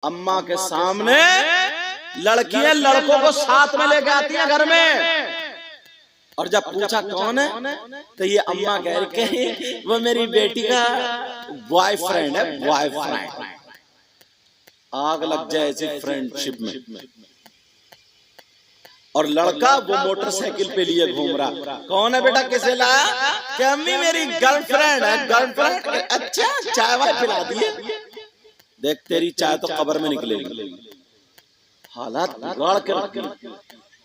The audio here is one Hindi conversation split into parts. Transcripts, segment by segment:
अम्मा के सामने लड़कियां लड़कों को साथ में लेके आती है घर में, और जब पूछा कौन है तो ये अम्मा कह रही है वो मेरी बेटी का बॉयफ्रेंड है, बॉयफ्रेंड। आग लग जाए ऐसी फ्रेंडशिप में। और लड़का वो मोटरसाइकिल पे लिए घूम रहा, कौन है बेटा, किसे लाया? कि अम्मी मेरी गर्लफ्रेंड है, गर्लफ्रेंड। अच्छा चाय वाय पिला दिए, देख तेरी चाय तो कब्र में निकलेगी। हालात बिगाड़ के रख दी।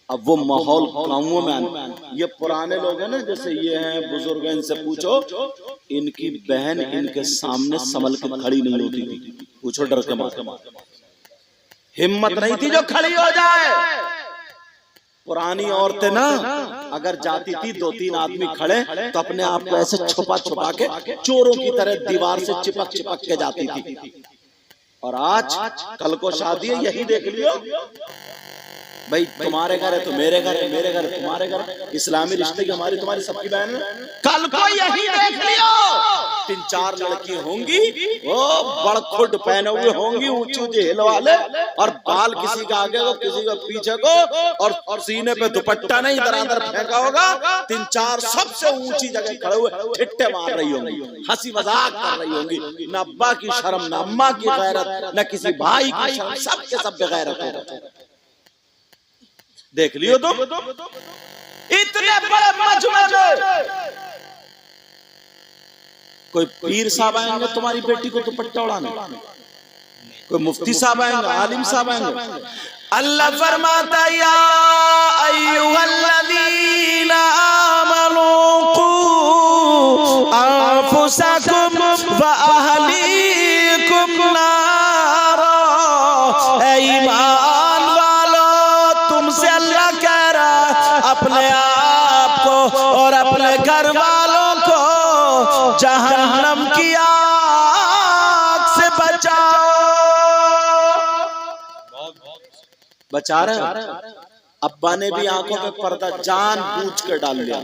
अब वो माहौल गाँवों में आने, ये पुराने लोग हैं ना, जैसे ये हैं बुजुर्ग, इनसे पूछो, इनकी बहन इनके सामने संभल के खड़ी नहीं होती थी, पूछो डर के मारे, हिम्मत नहीं थी जो खड़ी हो जाए। पुरानी औरतें ना अगर जाती थी 2-3 आदमी खड़े तो अपने आप को ऐसे छुपा छुपा के चोरों की तरह दीवार से चिपक चिपक के जाती थी। और आज कल को शादी है, यही देख लियो भाई, तुम्हारे घर है तो मेरे घर है, मेरे घर तुम्हारे घर, इस्लामी रिश्ते की हमारी तुम्हारी सबकी बहन है। कल को यही देख लियो 3-4 लड़की होंगी, वो बड़खुट पहने हुए होंगी, ऊंची ऊंची हिल वाले, और बाल किसी का आगे को किसी का पीछे को, और सीने पे दुपट्टा नहीं दरादर फेंका होगा। 3-4 सबसे ऊंची जगह खड़े हुए ठिट्टे मार रही होंगी, हंसी मजाक कर रही होंगी। न अब्बा की शर्म, न अम्मा की गैरत, न किसी भाई की शर्म, सबके सब बेगैरत होगा। देख लियो तुम इतने बड़े मजमे में कोई पीर साहब आएंगे तुम्हारी बेटी को दुपट्टा उड़ाने, कोई मुफ्ती साहब आएंगे, आलिम साहब आएंगे। अल्लाह फरमाता या अय्युहल्लज़ीना आमनू क़ू अनफुसकुम व अहलीकुम नारा। ईमान वालो, तुमसे अल्लाह कह रहा अपने आप को और अपने घर वालों को जहन्नम की आग से बचाओ। बचा रहे। अब्बा ने भी आंखों में पर्दा जानबूझ कर डाल दिया।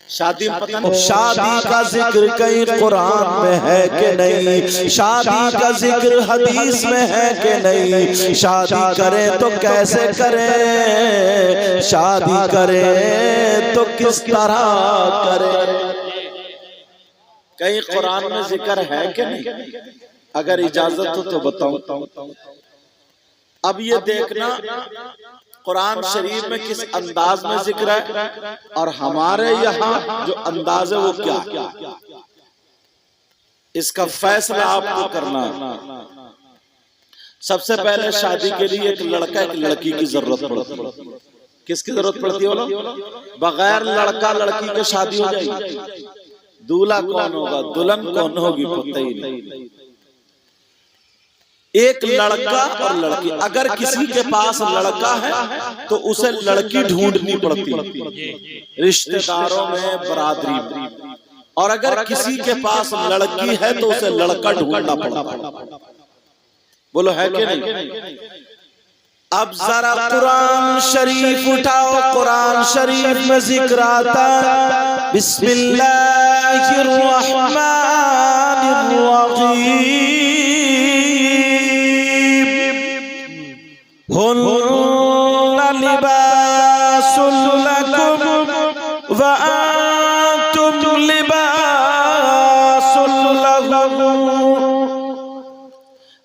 शादी में पता नहीं, शादी का जिक्र कहीं कुरान में है कि नहीं, शादी का जिक्र हदीस में है कि नहीं, शादी करें तो कैसे करें, शादी करें तो किस तरह करें, कहीं कुरान में जिक्र है कि नहीं? अगर इजाजत हो तो बताओ। अब ये देखना कुरान शरीफ में किस अंदाज में जिक्र है और हमारे यहाँ जो अंदाज है वो क्या, इसका फैसला आपको करना। सबसे पहले शादी के लिए एक लड़का एक लड़की की जरूरत पड़ती है। किसकी जरूरत पड़ती है? बगैर लड़का लड़की की शादी हो जाएगी, दूल्हा कौन होगा, दुल्हन कौन होगी, पता ही नहीं। एक लड़का और लड़की, अगर किसी के पास लड़का है तो उसे लड़की ढूंढनी पड़ती रिश्तेदारों में, बरादरी में, और अगर किसी के पास लड़की है तो उसे लड़का ढूंढना पड़ता। बोलो है कि नहीं? अब जरा कुरान शरीफ उठाओ, कुरान शरीफ में जिक्र आता बिस्मिल्लाहिर रहमानिर रहीम, हुन्ना लिबासुल लकुम व अंतुम लिबासुल लहुम।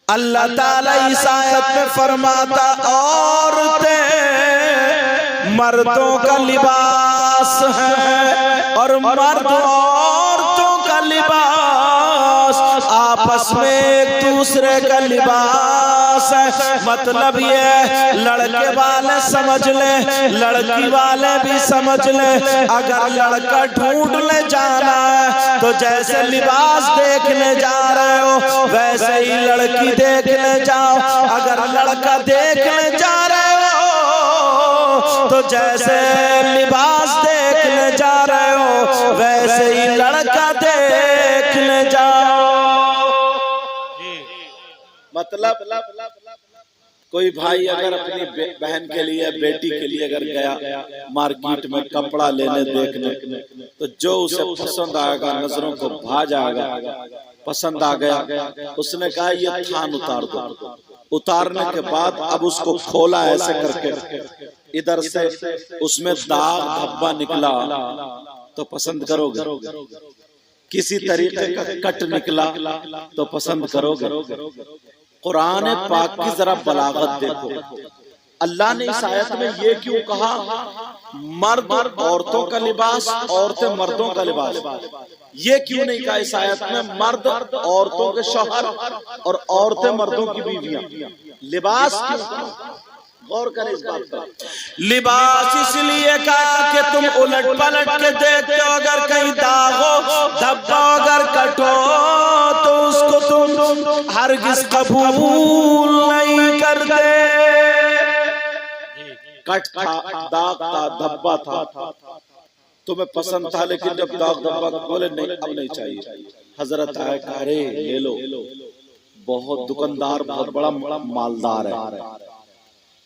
अल्लाह ताला इस आयत में फरमाता औरतें मर्दों का लिबास है और मर्द औरतों का लिबास, आपस में एक दूसरे का लिबास है। मतलब ये लड़के वाले समझ ले, लड़की वाले भी समझ ले। अगर लड़का ढूंढने जाना है तो जैसे लिबास देखने जा रहे हो वैसे ही लड़की देखने जाओ। अगर लड़का देखने जा रहे हो तो जैसे लिबास देखने जा रहे हो वैसे ही लड़का देखने जाओ। मतलब कोई भाई अगर अपनी बहन के लिए, बेटी के लिए अगर गया मार्केट में कपड़ा लेने देखने, तो जो उसे पसंद आएगा, नजरों को भा जाएगा, पसंद आ गया, उसने कहा ये थान उतार दो। उतारने के बाद अब उसको खोला ऐसे करके, इधर से उसमें दाग धब्बा निकला तो पसंद करोगे? किसी तरीके का कट निकला तो पसंद करोगे? कुरान पाक की जरा बलागत देखो। अल्लाह ने इस आयत में ये क्यों कहा मर्द औरतों का लिबास, औरतें मर्दों का लिबास? ये क्यों नहीं कहा इस आयत में मर्द औरतों के शौहर और औरतें मर्दों की बीवियां? लिबास क्यों? गौर करें इस बात पर। लिबास इसलिए कहा कि तुम उलट पलट के देखते हो, अगर कहीं दाग हो, धब्बा अगर कटो तो उसको तुम हरगिज कबूल नहीं करते। कट था, दाग था, धब्बा था, तुम्हें पसंद था, लेकिन जब दाग धब्बा बोले नहीं अब नहीं चाहिए, हजरत आए कहा अरे ले लो, बहुत दुकानदार बहुत बड़ा मालदार है,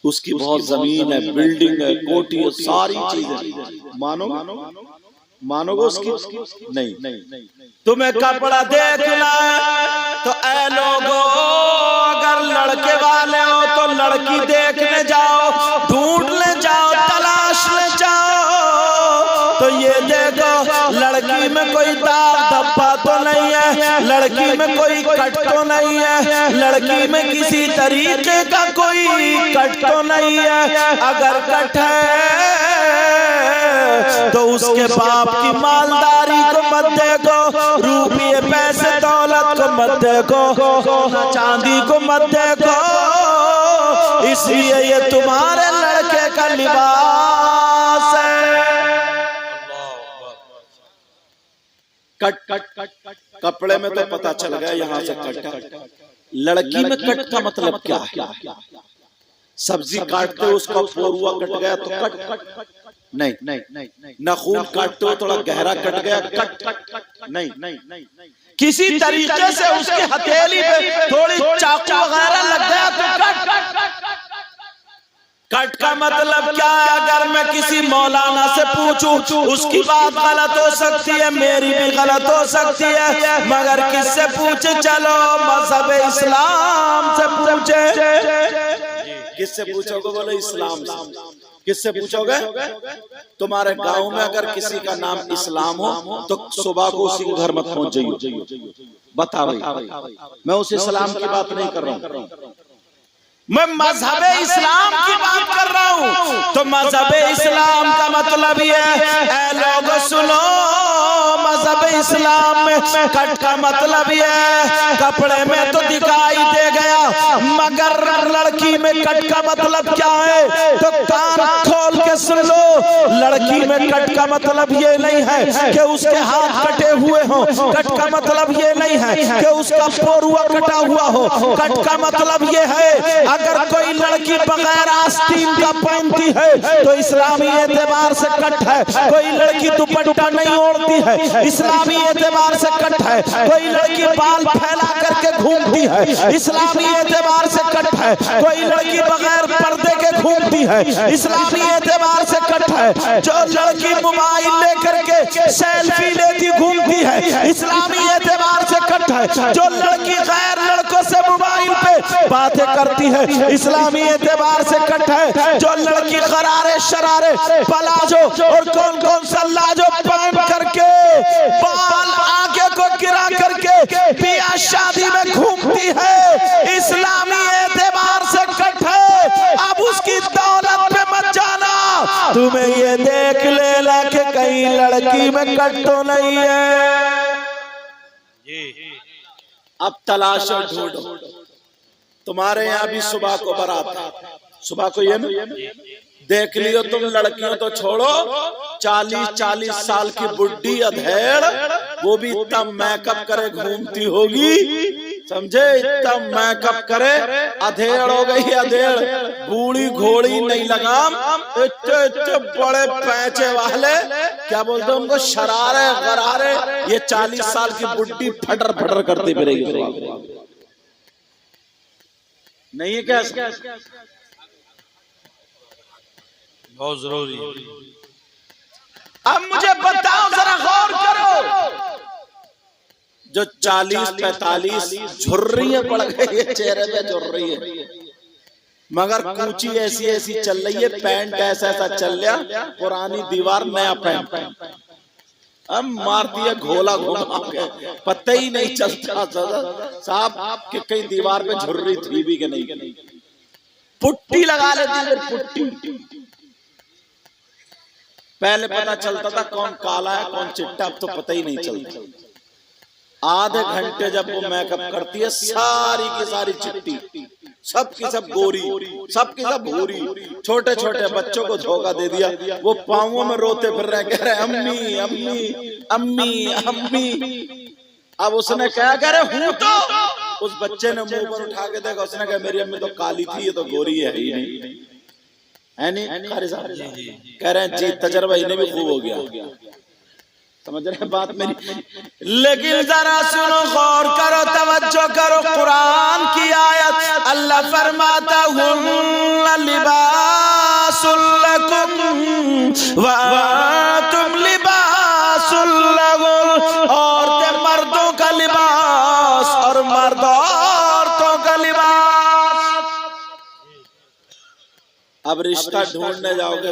उसकी बहुत जमीन है, बिल्डिंग है, कोठी है, सारी चीजें, मानोगे उसकी? नहीं। तुम्हें कपड़ा देखना तो ऐ लोगो, अगर लड़के वाले हो तो लड़की देखने जाओ, ढूंढने जाओ, तलाशने जाओ तो ये देखो लड़की में कोई दाग धब्बा तो नहीं है, लड़की में कोई कट तो नहीं है, लड़की में किसी तरीके का कोई कट तो नहीं है। अगर कट है तो उसके बाप की मालदारी को मत देखो, रुपये पैसे दौलत को मत देखो, चांदी को मत देखो, इसलिए ये तुम्हारे लड़के का लिबास है। कट कपड़े में तो पता चल गया यहाँ से कट, लड़की में कट का मतलब क्या है? सब्जी काटते हो उसका पोरुआ कट गया तो कट नहीं, नाखून काटते हो थोड़ा गहरा कट गया कट नहीं, किसी तरीके से उसकी हथेली पे थोड़ी चाकू वगैरह लग गया तो कट का मतलब क्या है? अगर मैं किसी मौलाना से पूछूं उसकी बात गलत हो सकती है, मेरी भी गलत हो सकती है, मगर किससे पूछे? चलो मजहब इस्लाम से पूछे। किससे पूछोगे? बोले इस्लाम से। किससे पूछोगे? तुम्हारे गांव में अगर किसी का नाम इस्लाम हो तो सुबह को उसी के घर मत पहुंच जाइए, बता भाई, मैं उस इस्लाम की बात नहीं कर रहा हूँ, मैं मजहब इस्लाम की बात कर रहा हूँ। तो मजहब इस्लाम का मतलब ये है, ऐ लोगों सुनो, मजहब इस्लाम में कट का मतलब ये है, कपड़े में तो दिखाई दे गया, मगर लड़की में कट का मतलब क्या है? तो कान खोल के सुन लो, लड़की में कट का मतलब ये नहीं है कि उसके हाथ कटे हुए हो, कट का मतलब ये नहीं है कि उसका पोरुआ कटा हुआ हो, कट का मतलब ये है अगर कोई लड़की बगैर आस्तीन का पहनती है तो इस्लामी एतबार से कट है। कोई लड़की दुपट्टा नहीं ओढ़ती है, इस्लामी एतबार से कट है। कोई लड़की बाल फैला करके घूमती है, इस्लामी एतबार से कट है। कोई लड़की बगैर पर्दे के घूमती है, इस्लामी एतबार से कट है। जो लड़की मोबाइल लेकर के सेल्फी लेती घूमती है, इस्लामी एतबार से कट है। जो लड़की गैर लड़कों से मोबाइल पे बातें करती है, इस्लामी एतबार से कट है। जो लड़की गरारे शरारे पलाजो और कौन कौन सा लाजो पहन करके बाल आगे को गिरा करके बियाह शादी में घूमती है, इस्लामी एतबार से कट है। अब उसकी दौलत पे मत जाना, तुम्हें ये देख लेना कि कहीं लड़की में कट तो नहीं है। अब तलाशो ढूंढो। तुम्हारे यहाँ भी सुबह को बारात है, सुबह को ये देख लियो तुम, लड़कियों तो छोड़ो, 40-40 साल की बुढ़ी अधेड़, वो भी इतना मेकअप करे घूमती होगी, समझे? इतना मेकअप करे, अधेड़ हो गई अधेड़, बूढ़ी घोड़ी नहीं लगाम, इतने बड़े पैचे वाले, क्या बोलते हैं उनको, शरारे गरारे, ये 40 साल की बुढ़ी फटर फटर करती फिरेगी। नहीं है क्या? बहुत जरूरी। अब मुझे बताओ, जरा गौर करो, जो 40-45 झुर्रियां पड़ गई है चेहरे पे, झुर्री है, मगर कूची ऐसी ऐसी चल रही है, पैंट ऐसा ऐसा चल रहा, पुरानी दीवार नया पैंट, अब मार दिया घोला घुमा के, पता ही नहीं चलता साहब कि कहीं दीवार पे झुर्री थी भी कि नहीं। पुट्टी लगा लेती है, पुट्टी। पहले पता चलता था कौन काला है कौन चिट्टा, अब तो पता ही नहीं चलता। आधे घंटे जब वो मेकअप करती है, सारी की सारी चिट्टी, सबकी सब गोरी, सबकी सब भूरी। छोटे छोटे बच्चों को धोखा दे दिया, वो पाँवों में रोते फिर रहे, कह रहे अम्मी अम्मी अम्मी अम्मी। अब उसने क्या कह रहे हूँ, तो उस बच्चे ने मुंह पर उठा के देखा, उसने कहा मेरी अम्मी तो काली थी, ये तो गोरी है ही नहीं, है नहीं कारी साहब? कह रहे हैं जी, तजर्बा इन्हें भी खूब हो गया। समझ रहे बात मेरी? लेकिन जरा सुनो, गौर करो, तवज्जो करो, कुरान की आयत, अल्लाह फरमाता हुन्ना लिबासुल लकुम व अंतुम लिबासुल लहुम। औरतें मर्दों का लिबास और मर्द औरतों का लिबास। अब रिश्ता ढूंढने जाओगे,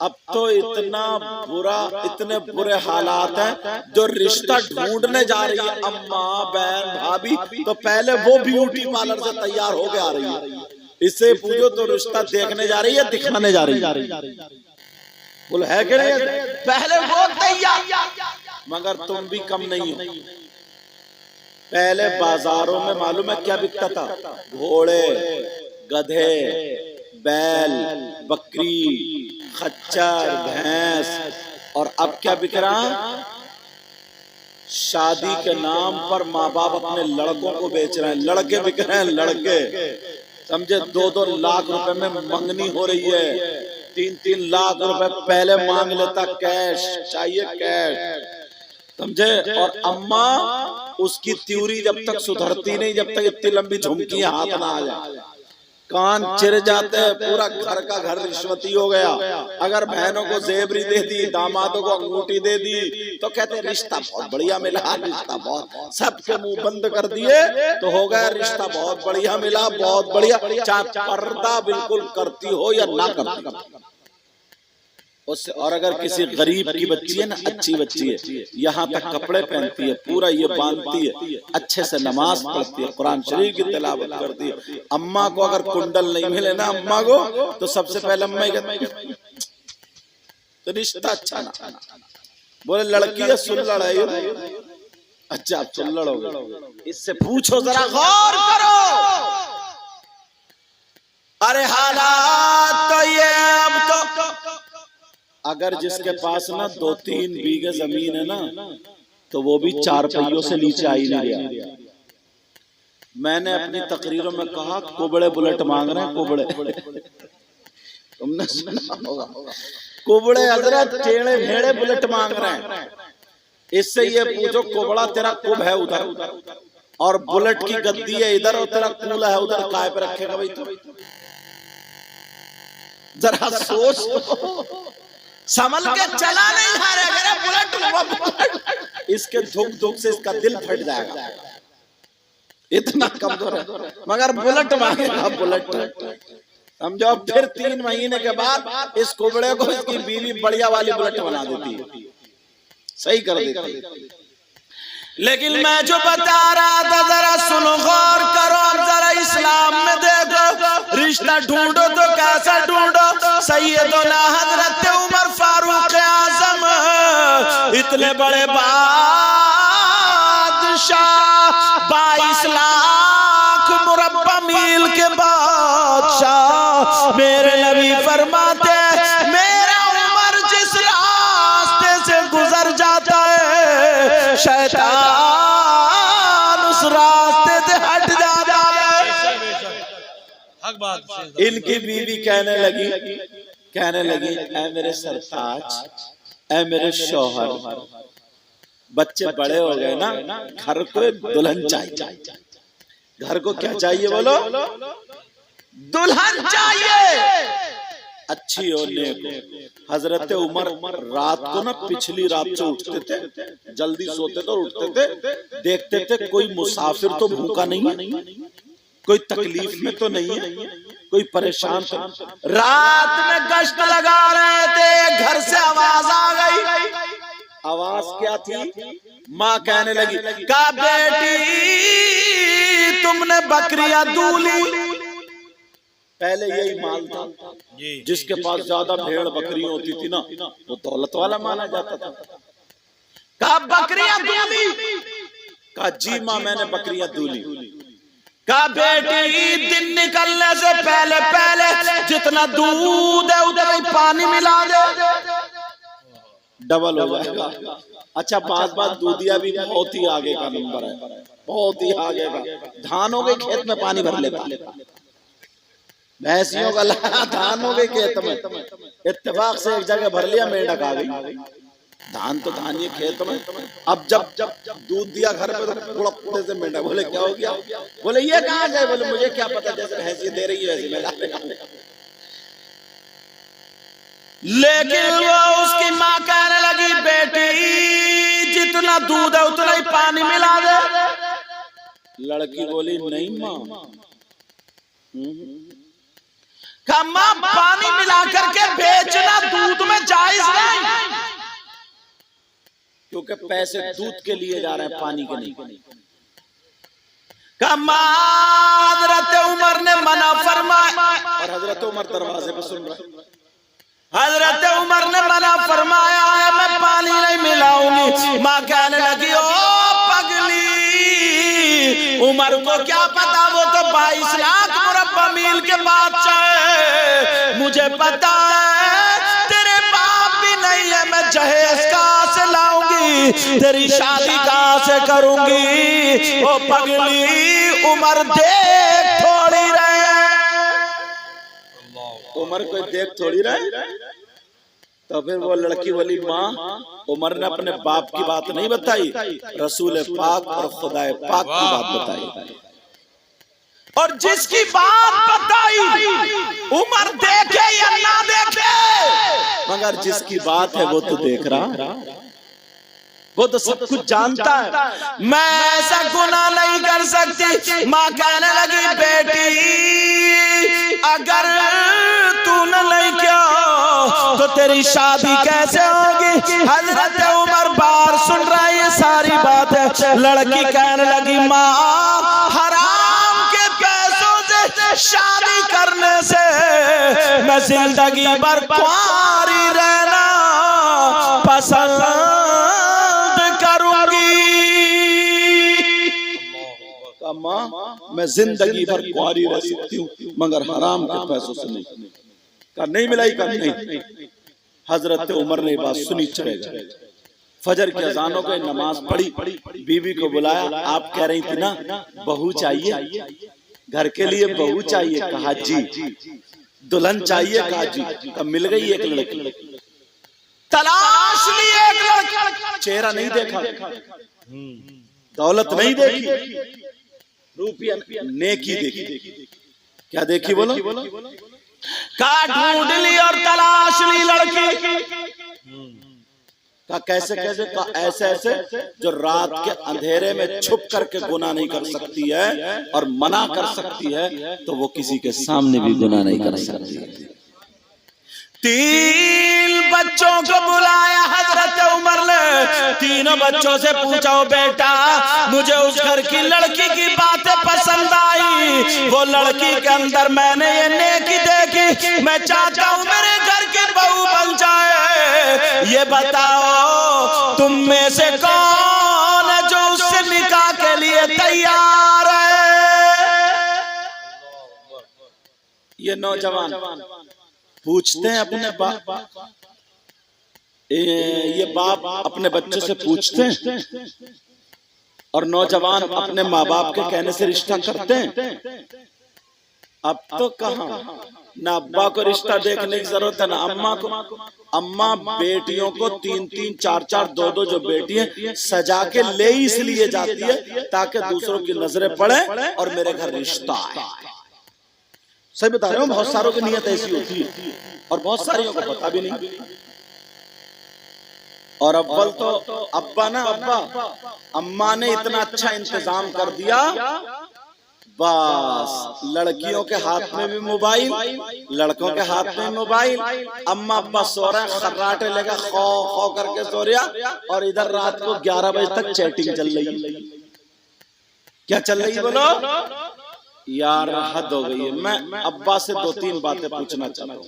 अब तो इतना बुरा, इतने बुरे हालात हैं, जो रिश्ता ढूंढने जा रही है अम्मा बहन भाभी, तो पहले वो ब्यूटी पार्लर से तैयार होके आ रही है, इससे पूछो तो रिश्ता देखने जा रही है, दिखाने जा रही है, बोल है कि नहीं? पहले वो तैयार, मगर तुम भी कम नहीं हो। पहले बाजारों में मालूम है क्या बिकता था? घोड़े, गधे, बैल, बकरी, खच्चर, भैंस। और अब क्या बिक रहा? शादी के नाम पर माँ बाप अपने लड़कों को बेच रहे हैं, लड़के बिक रहे हैं, लड़के समझे। 2-2 लाख रुपए में मंगनी हो रही है, 3-3 लाख रुपए पहले मांग लेता, कैश चाहिए, कैश, समझे। और अम्मा उसकी त्यूरी जब तक सुधरती नहीं, जब तक इतनी लंबी झुमकी हाथ ना आ जाए, कान चिर जाते हैं, पूरा घर का घर रिश्वती हो गया। अगर बहनों को जेबरी दे दी, दामादों को अंगूठी दे दी, तो कहते हैं रिश्ता बहुत बढ़िया मिला, रिश्ता बहुत, सबके मुंह बंद कर दिए तो हो गया रिश्ता बहुत बढ़िया मिला, बहुत बढ़िया। चाहे पर्दा बिल्कुल करती हो या ना करती उससे। और अगर किसी गरीब की बच्ची है ना, अच्छी बच्ची है, यहाँ तक कपड़े पहनती है, पूरा ये बांधती है, अच्छे से नमाज पढ़ती है, कुरान शरीफ की तिलावत करती है। अम्मा को अगर कुंडल नहीं मिले ना अम्मा को, तो सबसे पहले अम्मा कहती तो रिश्ता अच्छा ना। बोले लड़की है सुल्लड़ है, अच्छा आप सुल्लड़ हो गए, इससे पूछो जरा, गौर करो। अरे हालात तो ये, अब तो अगर जिसके पास ना 2-3 बीघे जमीन है ना, तो वो भी 4 पहियों से नीचे आ ही नहीं गया। मैंने अपनी तकरीरों में कहा कुबड़े बुलेट मांग रहे हैं, कुबड़े, तुमने सुना होगा, कुबड़े हजरत टेढ़े भेड़े बुलेट मांग रहे हैं। इससे ये पूछो कुबड़ा तेरा कुब है उधर और बुलेट की गद्दी है इधर और तेरा कूला है उधर, काय पे रखेगा भाई? तो जरा सोच, संभल के चला नहीं खा रहे, बुलेट इसके धुक धुक से इसका दिल फट जाएगा, इतना कमजोर है। मगर बुलेट मांगेगा, बुलेट समझो। फिर 3 महीने के बाद इस कुबड़े को इसकी बीवी बढ़िया वाली बुलेट बना देती है, सही कर देती। लेकिन मैं जो बता रहा था जरा सुनो, गौर करो, जरा इस्लाम में देखो, रिश्ता ढूंढो तो कैसा ढूंढो? सैयदना हजरत उमर फारूक आजम, इतने बड़े बादशाह, 22 लाख मुरब्बा मील के बादशाह, मेरे नबी फरमाते मेरा उमर जिस रास्ते से गुजर जाता है, शैतान उस रास्ते से हट जाता है। इनकी बीवी कहने लगी ऐ मेरे सरताज, ऐ मेरे शौहर, बच्चे बड़े हो गए ना, घर को एक दुल्हन चाहिए। घर को क्या चाहिए बोलो? दुल्हन चाहिए। अच्छी और नेक हो। हजरत उमर रात को ना पिछली रात से उठते थे, जल्दी सोते थे और उठते थे, देखते थे कोई मुसाफिर तो भूखा नहीं है, कोई तकलीफ में तो नहीं है, कोई परेशान तो। रात में गश्त लगा रहे थे, घर से आवाज आ गई। आवाज क्या थी? माँ कहने लगी, का बेटी तुमने बकरियां दूली। पहले यही माल था, जिसके पास ज्यादा भेड़ बकरियां होती थी ना, वो दौलत वाला माना जाता था। का बकरियां दूली? का जी माँ मैंने बकरियां दूली। का बेटी दिन निकलने से पहले पहले जितना दूध है उतना ही पानी मिला दे, डबल हो जाएगा। अच्छा बात दूधिया भी बहुत ही आगे का नंबर है, बहुत ही आगे का। धानों के खेत में पानी भर लेता, भैंसियों का धान हो गई खेत में, इत्तेफाक से एक जगह भर लिया, मेंढक आ गई। धान तो धान ये खेत में। अब जब दूध दिया घर पे तो गुड़कते से मेंढक बोले क्या हो गया? बोले ये कहाँ गए? बोले मुझे क्या पता, जैसे भैंसी दे रही है वैसे मैं ला रहा हूं। लेकिन वो उसकी माँ कहने लगी, बेटी जितना दूध है उतना ही पानी मिला दे। लड़की बोली नहीं माँ। माँ पानी मिला करके बेचना दूध में जायज नहीं, क्योंकि पैसे दूध के लिए जा रहे हैं, पानी के नहीं। हजरत उमर ने मना फरमाया, और हजरत उमर दरवाजे पे सुन रहे। हजरत उमर ने मना फरमाया है, मैं पानी नहीं मिलाऊंगी। माँ कहने लगी, ओ पगली, उमर को क्या पता, वो तो 22 लाख मुरब्बा मील के बादशाह है। मुझे पता है तेरे बाप भी नहीं है, मैं जहेज कहाँ से लाऊंगी, तेरी शादी कहाँ से करूंगी। ओ पगली, उमर देख थोड़ी रहे, उमर को देख थोड़ी रहे। तो फिर वो लड़की वाली माँ, उमर ने अपने बाप की बात नहीं बताई, रसूल पाक और खुदाए पाक की बात बताई। और जिसकी बात बताई उमर देखे या ना देखे, मगर जिसकी बात है वो तो देख रहा, वो तो सब कुछ जानता है। मैं ऐसा गुनाह नहीं कर सकती। माँ कहने लगी, बेटी अगर तूने नहीं किया तो तेरी शादी कैसे होगी? हजरत उमर बार सुन रहा है ये सारी बात है। लड़की कहने लगी, माँ हराम के पैसों से शादी करने से मैं जिंदगी भर कुंवारी रहना पसंद करूंगी। माँ मैं जिंदगी भर कुंवारी रह सकती हूँ, मगर हराम के पैसों से नहीं। का नहीं मिलाई, का नहीं। हजरत उमर ने बात सुनी, चले गए। फजर की अजानों के नमाज पढ़ी, बीवी को बुलाया। आप कह रही थी ना बहू चाहिए, घर के लिए बहू चाहिए। कहा जी। दुल्हन चाहिए? कहा जी। तब मिल गई एक लड़की। तलाश ली एक लड़की, चेहरा नहीं देखा, दौलत नहीं देखी, रुपया नेकी देखी। क्या देखी बोलो? का ढूंढ ली और तलाश ली लड़की। का कैसे कैसे? का ऐसे ऐसे जो रात के अंधेरे में छुप करके गुनाह नहीं कर सकती है और मना कर सकती है, तो वो किसी के सामने भी गुनाह नहीं कर सकती। 3 बच्चों को बुलाया हजरत उमर ने। तीनों बच्चों से पूछा, बेटा मुझे उस घर की लड़की की बातें पसंद आई, वो लड़की के अंदर मैंने ये नेकी देखी, मैं चाहता हूँ मेरे घर की बहू बन जाए। ये बताओ तुम में से कौन है जो उससे निकाह के लिए तैयार है? ये नौजवान पूछते हैं अपने बाप, ये बाप अपने बच्चे से पूछते हैं, और नौजवान अपने माँ बाप के कहने से रिश्ता करते हैं। अब तो कहाँ ना अब्बा को रिश्ता देखने की जरूरत है ना अम्मा को। अम्मा बेटियों को 3-3, 4-4, 2-2 जो बेटियां सजा के ले इसलिए जाती है ताकि दूसरों की नजरें पड़े और मेरे घर रिश्ता आए। सही बता रहे हो, बहुत सारों की नीयत ऐसी होती है और बहुत सारियों को पता भी नहीं। और अव्वल तो अब्बा ना, अम्मा ने इतना अच्छा इंतजाम कर दिया, बस लड़कियों के हाथ में भी मोबाइल, लड़कों के हाथ में मोबाइल। अम्मा अब्बा सो रहे हैं, खर्राटे लेकर खो खो करके सो रहा, और इधर रात को 11 बजे तक चैटिंग चल रही है। क्या चल रही है बोलो यार, हद हो गई है। मैं अब्बा से 2-3 बातें पूछना चाहता हूँ।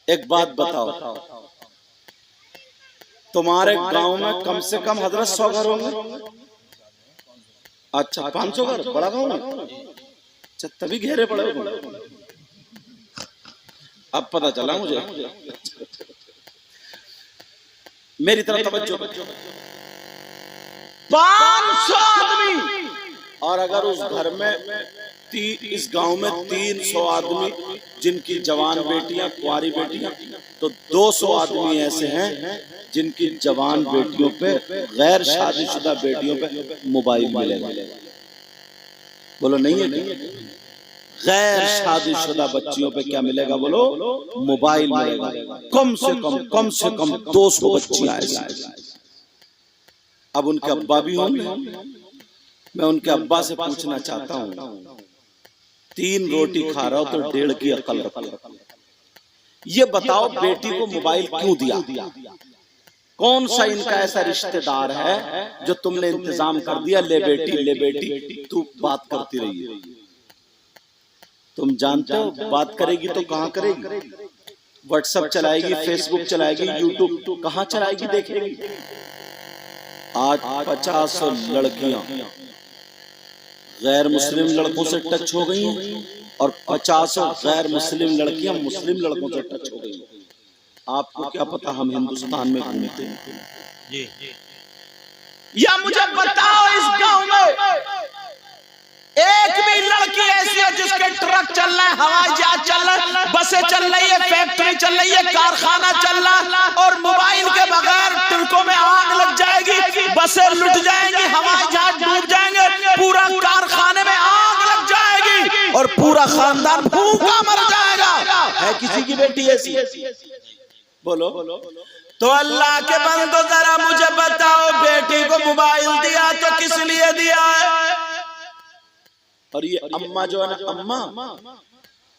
एक बात बताओ, तुम्हारे गांव में कम से कम हजरत 100 घर होंगे? अच्छा, 500 घर, बड़ा गांव है। अच्छा, तभी घेरे पड़े हो। अब पता चला मुझे। मेरी तरफ तवज्जो, 500 आदमी, और अगर उस घर में इस गांव में 300 आदमी जिनकी जवान बेटियां, कुंवारी बेटियां, तो 200 आदमी ऐसे हैं जिनकी जवान बेटियों पे, गैर शादीशुदा बेटियों पे मोबाइल मिलेगा। बोलो नहीं है क्या? गैर शादीशुदा बच्चियों पे क्या मिलेगा बोलो? मोबाइल मिलेगा। कम से कम 200 बच्चियां ऐसी। अब उनके अब्बा भी होंगे। मैं उनके अब्बा से पूछना चाहता हूँ, 3 रोटी खा रहा हो तो 1.5 की अकल रखो। ये बताओ, बेटी को मोबाइल क्यों दिया? कौन सा इनका ऐसा रिश्तेदार है जो तुमने इंतजाम कर दिया, ले बेटी तू बात करती रही है। तुम जानते हो बात करेगी तो कहाँ करेगी? व्हाट्सएप चलाएगी, फेसबुक चलाएगी, यूट्यूब कहाँ चलाएगी देखेगी। आज 50 लड़कियां गैर मुस्लिम लड़कों से टच हो गई हैं, और 50 गैर मुस्लिम लड़कियां मुस्लिम लड़कों से टच हो गई। आपको क्या पता हम हिंदुस्तान में घूमते हैं? या मुझे बताओ, इस गांव में एक भी लड़की ऐसी है जिसके ट्रक चल रहा है, हवाई जहाज चल रहा है, बसें चल रही है, फैक्ट्री चल रही है, कारखाना चल रहा है, और मोबाइल के बगैर ट्रकों में आग लग जाएगी, बसें लुट जाएंगी, हवाई जहाज डूब जाएंगे, पूरा कारखाने में आग लग जाएगी और पूरा खानदान भूखा मर जाएगा। है किसी की बेटी ऐसी? बोलो। तो अल्लाह के बंदो जरा मुझे बताओ, बेटी को मोबाइल दिया तो किस लिए दिया है? और ये अम्मा जो है ना, अम्मा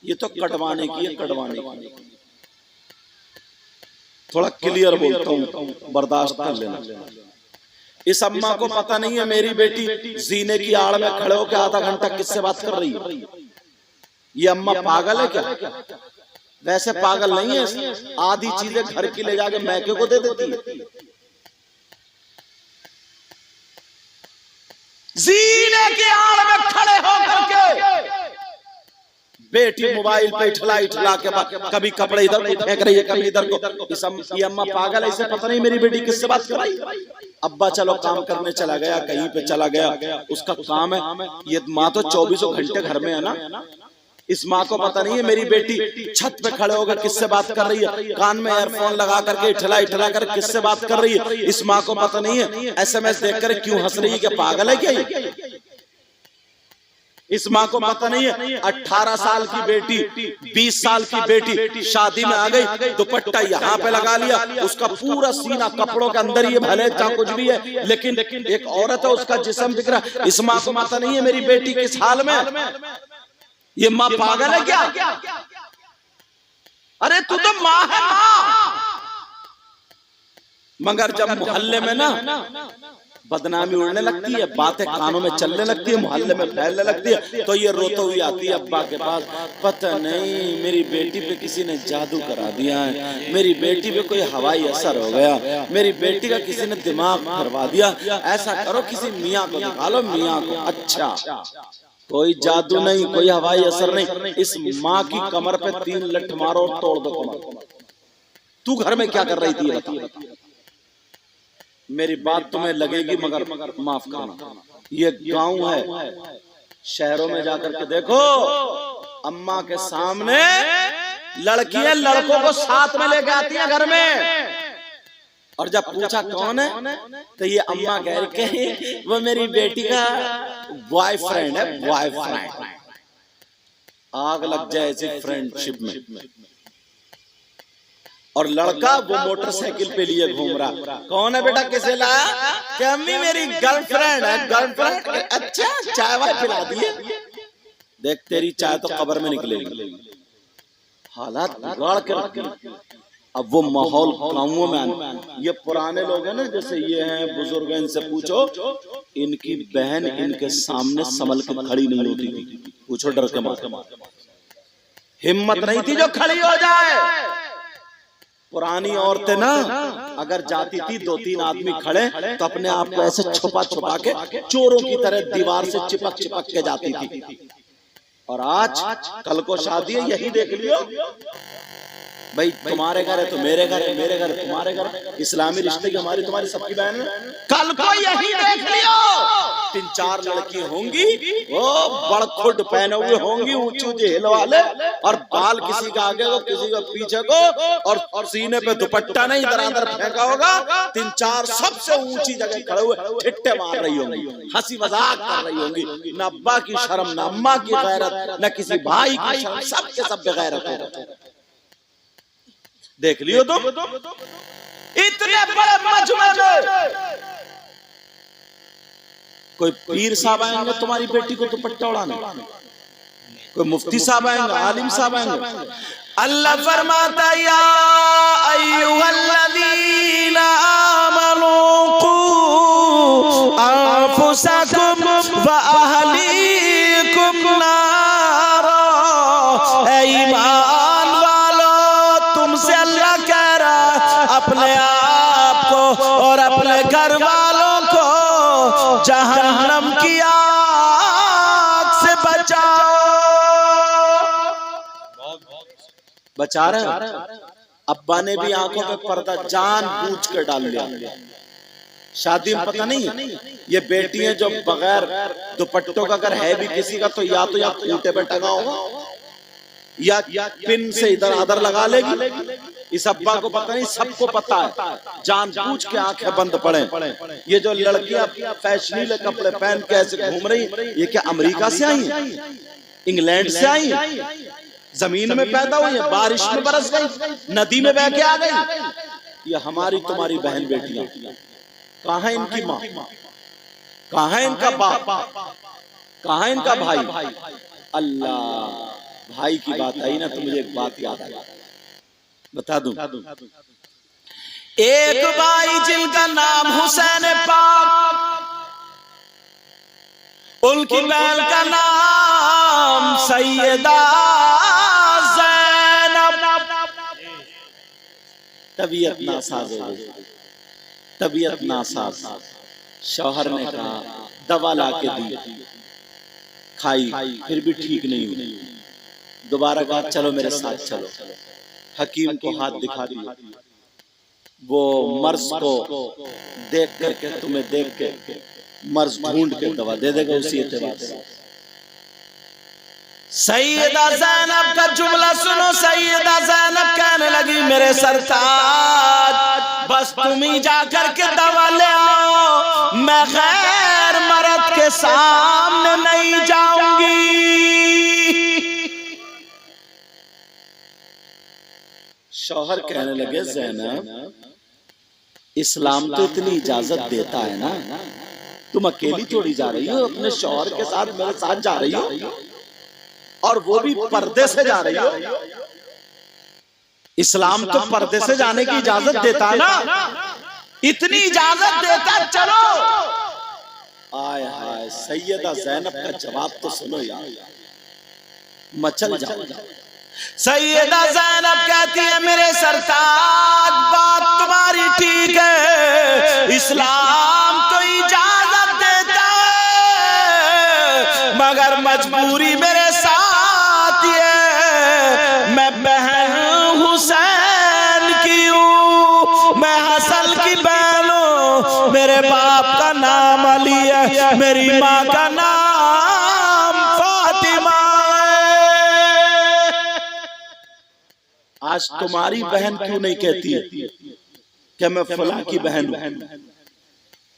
ये तो कटवाने की है, कटवाने की। थोड़ा क्लियर बोलता हूँ, बर्दाश्त कर लेना। इस अम्मा को पता नहीं है मेरी बेटी जीने की आड़ में खड़े होकर आधा घंटा किससे बात कर रही है। ये अम्मा पागल है क्या? वैसे पागल नहीं है, आधी चीजें घर की ले जाके मैके को दे देती है। जीने की आड़ में खड़े होकर के बेटी मोबाइल पे इठला के कभी कपड़े इधर को फेंक रही है, कभी इधर को। ये अम्मा पागल है, इसे पता नहीं मेरी बेटी किससे बात कर रही है। अब्बा चलो काम करने चला गया, कहीं पे चला गया, उसका काम है। ये माँ तो 24 घंटे घर में है ना। इस माँ को पता नहीं है मेरी बेटी छत पे खड़े होकर किससे बात कर रही है, कान में एयरफोन लगा करके इठला कर किससे बात कर रही है। इस माँ को पता नहीं है SMS देखकर क्यों हंस रही है, क्या पागल है क्या ये? इस माँ को पता नहीं है 18 साल की बेटी, 20 साल की बेटी शादी में आ गई, दुपट्टा यहाँ पे लगा लिया, उसका पूरा सीना कपड़ों के अंदर ही भले चाहे कुछ भी है, लेकिन एक औरत है, उसका जिस्म दिख रहा है। इस माँ को पता नहीं है मेरी बेटी किस हाल में। ये माँ पागल है क्या? अरे तू तो माँ है माँ। मगर जब मोहल्ले में ना बदनामी उड़ने लगती है, बातें कानों में चलने लगती है, मोहल्ले में फैलने लगती है, तो ये रोते हुए आती है अब्बा के पास, पता नहीं मेरी बेटी पे किसी ने जादू करा दिया है, मेरी बेटी पे कोई हवाई असर हो गया, मेरी बेटी का किसी ने दिमाग भरवा दिया, ऐसा करो किसी मियाँ को दिखा लो, मियाँ को। अच्छा, कोई जादू नहीं, कोई हवाई असर नहीं, इस माँ की कमर पे 3 लठ मारो और तोड़ दो कमर। तू घर में क्या कर रही थी बता? मेरी बात तुम्हें लगेगी मगर माफ करना, ये गांव है। शहरों में जाकर के देखो, अम्मा के सामने लड़कियां लड़कों को साथ में लेके आती हैं घर में, और जब पूछा कौन है तो ये अम्मा कह रही वो मेरी बेटी का बॉयफ्रेंड है, बॉयफ्रेंड। आग लग जाए ऐसी फ्रेंडशिप में। और लड़का वो मोटरसाइकिल पे लिए घूम रहा। कौन है बेटा, किसे लाया? कि अम्मी मेरी गर्लफ्रेंड है। गर्लफ्रेंड? अच्छा, चाय वाय पिला दिए। देख तेरी चाय तो कब्र में निकलेगी। हालात बिगाड़ के रखी। अब वो माहौल गाँवों में आने। ये पुराने लोग हैं ना, जैसे ये हैं बुजुर्ग, इनसे पूछो, इनकी बहन इनके सामने संभल के खड़ी नहीं होती थी। पूछो डर के मारे, हिम्मत नहीं थी जो खड़ी हो जाए। पुरानी औरतें ना अगर जाती थी 2-3 आदमी खड़े तो अपने आप को ऐसे छुपा छुपा के चोरों की तरह दीवार से चिपक चिपक के जाती थी। और आज कल को शादी है, यही देख लियो भाई, तुम्हारे घर है तो मेरे घर है, मेरे घर है तुम्हारे घर है। इस्लामी रिश्ते की हमारी तुम्हारी सबकी बहन है। कल को यही देख लियो 3-4 लड़की होंगी, वो बड़खुड पहने हुए होंगी, ऊंची ऊंची हिल वाले, और बाल किसी का आगे को किसी का पीछे को, और सीने पे दुपट्टा नहीं इधर अंदर फेंका होगा। 3-4 सबसे ऊंची जगह खड़े हुए ठिट्ठे मार रही होंगी, हंसी मजाक कर रही होंगी। न अब्बा की शर्म, न अम्मा की गैरत, न किसी भाई की शर्म, सबके सब बेगैरत होते। देख लियो तुम इतने बड़े मजमे में कोई पीर साहब आएंगे तुम्हारी बेटी को दुपट्टा उड़ाने, कोई मुफ्ती साहब आएंगे, आलिम साहब आएंगे। अल्लाह फरमाता या अय्युहल्लज़ीना आमनू कू अनफुसकुम व अहलीकुम नारा। ऐ ईमान वालो, तुमसे अल्लाह कह रहा अपने आप को और अपने घर वालों को जहन्नम की आग से बचाओ। बचा रहे। अब्बा ने भी आंखों पे पर्दा जानबूझ कर डाल लिया। शादी में पता नहीं ये बेटी है जो बगैर दुपट्टों का अगर है भी किसी का तो या खूंटे पे टंगा होगा या पिन से इधर अदर लगा लेगी। इस अब्बा को पता नहीं, सबको पता है, जानबूझ के आंखें बंद पड़े। ये जो लड़कियां फैशनीले कपड़े पहन के ऐसे घूम रही, ये क्या अमेरिका से आई है, इंग्लैंड से आई है, जमीन में पैदा हुई है, बारिश में बरस गई, नदी में बह के आ गई। ये हमारी तुम्हारी बहन बेटियां। कहाँ है इनकी माँ, कहाँ है इनका बाप, कहाँ है इनका भाई? अल्लाह, भाई की बात आई ना तो मुझे एक बात याद आई, बता दूं। एक भाई जिनका नाम हुसैन पाक, उनकी बहन का नाम सैयदा ज़ैनब। तबीयत नासाज हो गई, तबीयत नासाज। शौहर ने कहा दवा ला के दी, खाई, फिर भी ठीक नहीं हुई। दोबारा कहा चलो मेरे साथ चलो। हकीम को हाथ दिखा दिया। वो मर्ज को देख करके, तुम्हें देख के मर्ज ढूंढ के दवा दे देगा उसी एतबार से। सैयदा ज़ैनब का जुमला सुनो। सैयदा ज़ैनब कहने लगी मेरे सरताज, बस तुम ही जा करके दवा ले आओ, मैं गैर मर्द के सामने नहीं जाऊंगी। शौहर कहने लगे ज़ैनब, इस्लाम तो इतनी इजाजत देता है ना, तुम अकेली थोड़ी जा रही हो, अपने शौहर के साथ मेरे साथ जा रही हो, और वो भी पर्दे से जा रही हो। इस्लाम तो पर्दे से जाने की इजाजत देता है ना, इतनी इजाजत देता, चलो। आय हाय, सैयदा ज़ैनब का जवाब तो सुनो यार, मचल जाओ। सैयदा ज़ैनब कहती है मेरे सरताज, बात तुम्हारी ठीक है, इस्लाम तो इजाजत देता है, मगर मजबूरी मेरे साथ ये, मैं बहन हुसैन की हूँ, मैं हसन की बहन हूँ, मेरे बाप का नाम अली है, मेरी माँ का नाम फातिमा। आज तुम्हारी बहन क्यों नहीं कहती है कि मैं फलां की बहन हूं?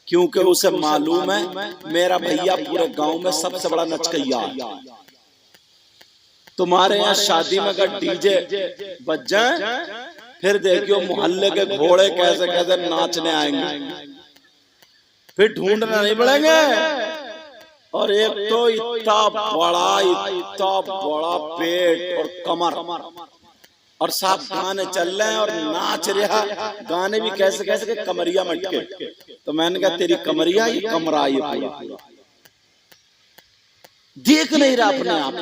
क्योंकि उसे मालूम है मेरा भैया पूरे गांव में सबसे बड़ा नचकैया है। तुम्हारे यहाँ शादी में अगर डीजे बज जाए फिर देखियो मोहल्ले के घोड़े कैसे कैसे नाचने आएंगे, फिर ढूंढना नहीं पड़ेंगे। और एक तो इतना बड़ा पेट और कमर, और साहब गाने चल रहे हैं और नाच रहा, गाने भी कैसे कैसे के कमरिया मटके। तो मैंने कहा तेरी कमरिया ये कमरा ये पूरा देख नहीं रहा अपने आप।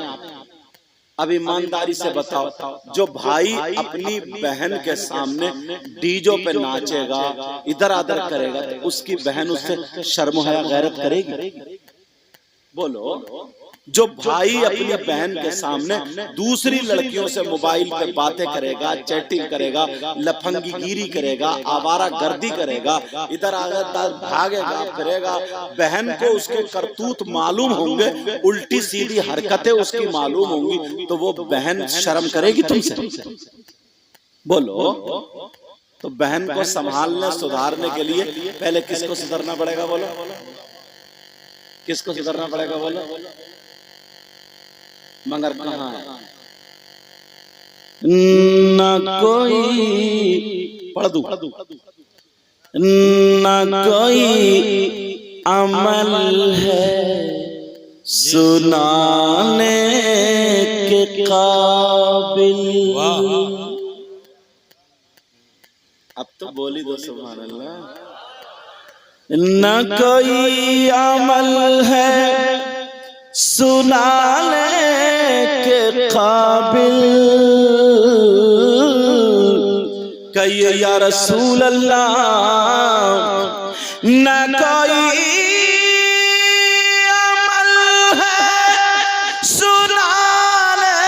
अब ईमानदारी से बताओ, जो भाई अपनी बहन के सामने डीजो पे नाचेगा, इधर आधर करेगा, तो उसकी बहन उससे शर्म हया गैरत करेगी? बोलो। जो भाई अपनी बहन के सामने दूसरी लड़कियों से मोबाइल पे बातें करेगा, चैटिंग करेगा, लफंगीगिरी करेगा, आवारा गर्दी करेगा, इधर आधर भागेगा फिरेगा, बहन को उसके करतूत मालूम होंगे, उल्टी सीधी हरकतें उसकी मालूम होंगी, तो वो बहन शर्म करेगी तुमसे? बोलो। तो बहन को संभालने सुधारने के लिए पहले किसको सुधरना पड़ेगा? बोलो, किसको सुधरना पड़ेगा? बोलो। मगर कहाँ है? न कोई पढ़ दूं, न कोई अमल है सुनाने के काबिल। अब तो बोली दो सुभान अल्लाह। न कोई अमल है सुनाने के काबिल, कहिए या रसूल अल्लाह। न कोई अमल है सुनाने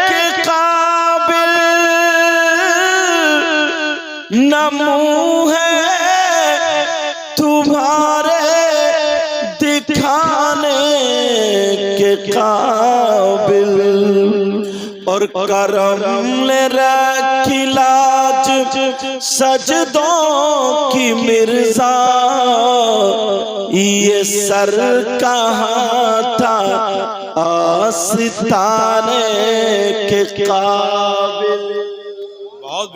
के काबिल, न मुँह है तुम्हारे दिखाने के काबिल, और करम ने रखी लाज सजदों की मिर्जा, ये सर कहाँ था आस्ताने के काबिल। बहुत।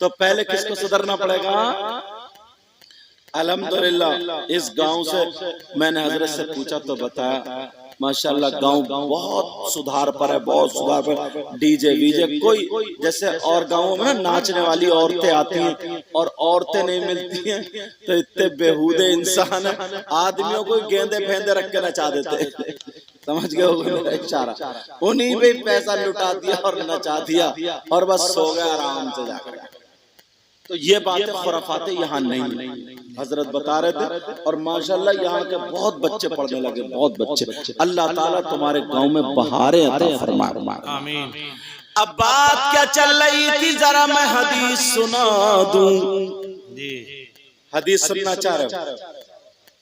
तो पहले किसको सुधरना पड़ेगा? अल्हम्दुलिल्लाह इस गांव से मैंने हजरत से पूछा तो बताया माशाल्लाह गांव बहुत सुधार पर है, बहुत सुधार पर। डीजे वीजे कोई, जैसे और गांवों में ना नाचने वाली औरतें आती हैं और औरतें नहीं मिलती हैं, तो इतने बेहूदे इंसान है, आदमियों को गेंदे फेंदे रख के नचा देते। समझ गए होगा मेरा इशारा? उन्हीं पे पैसा लुटा दिया और नचा दिया और बस सो गए आराम से जाकर। तो ये बातें खुराफाते यहाँ नहीं, हजरत बता रहे थे। और माशाल्लाह यहाँ के बहुत बच्चे पढ़ने लगे, बहुत बच्चे। अल्लाह ताला तुम्हारे गांव में बहारें अता फरमाए। आमीन। अब बात क्या चल रही थी, जरा मैं हदीस सुना दूं। हदीस सुनना चाह रहे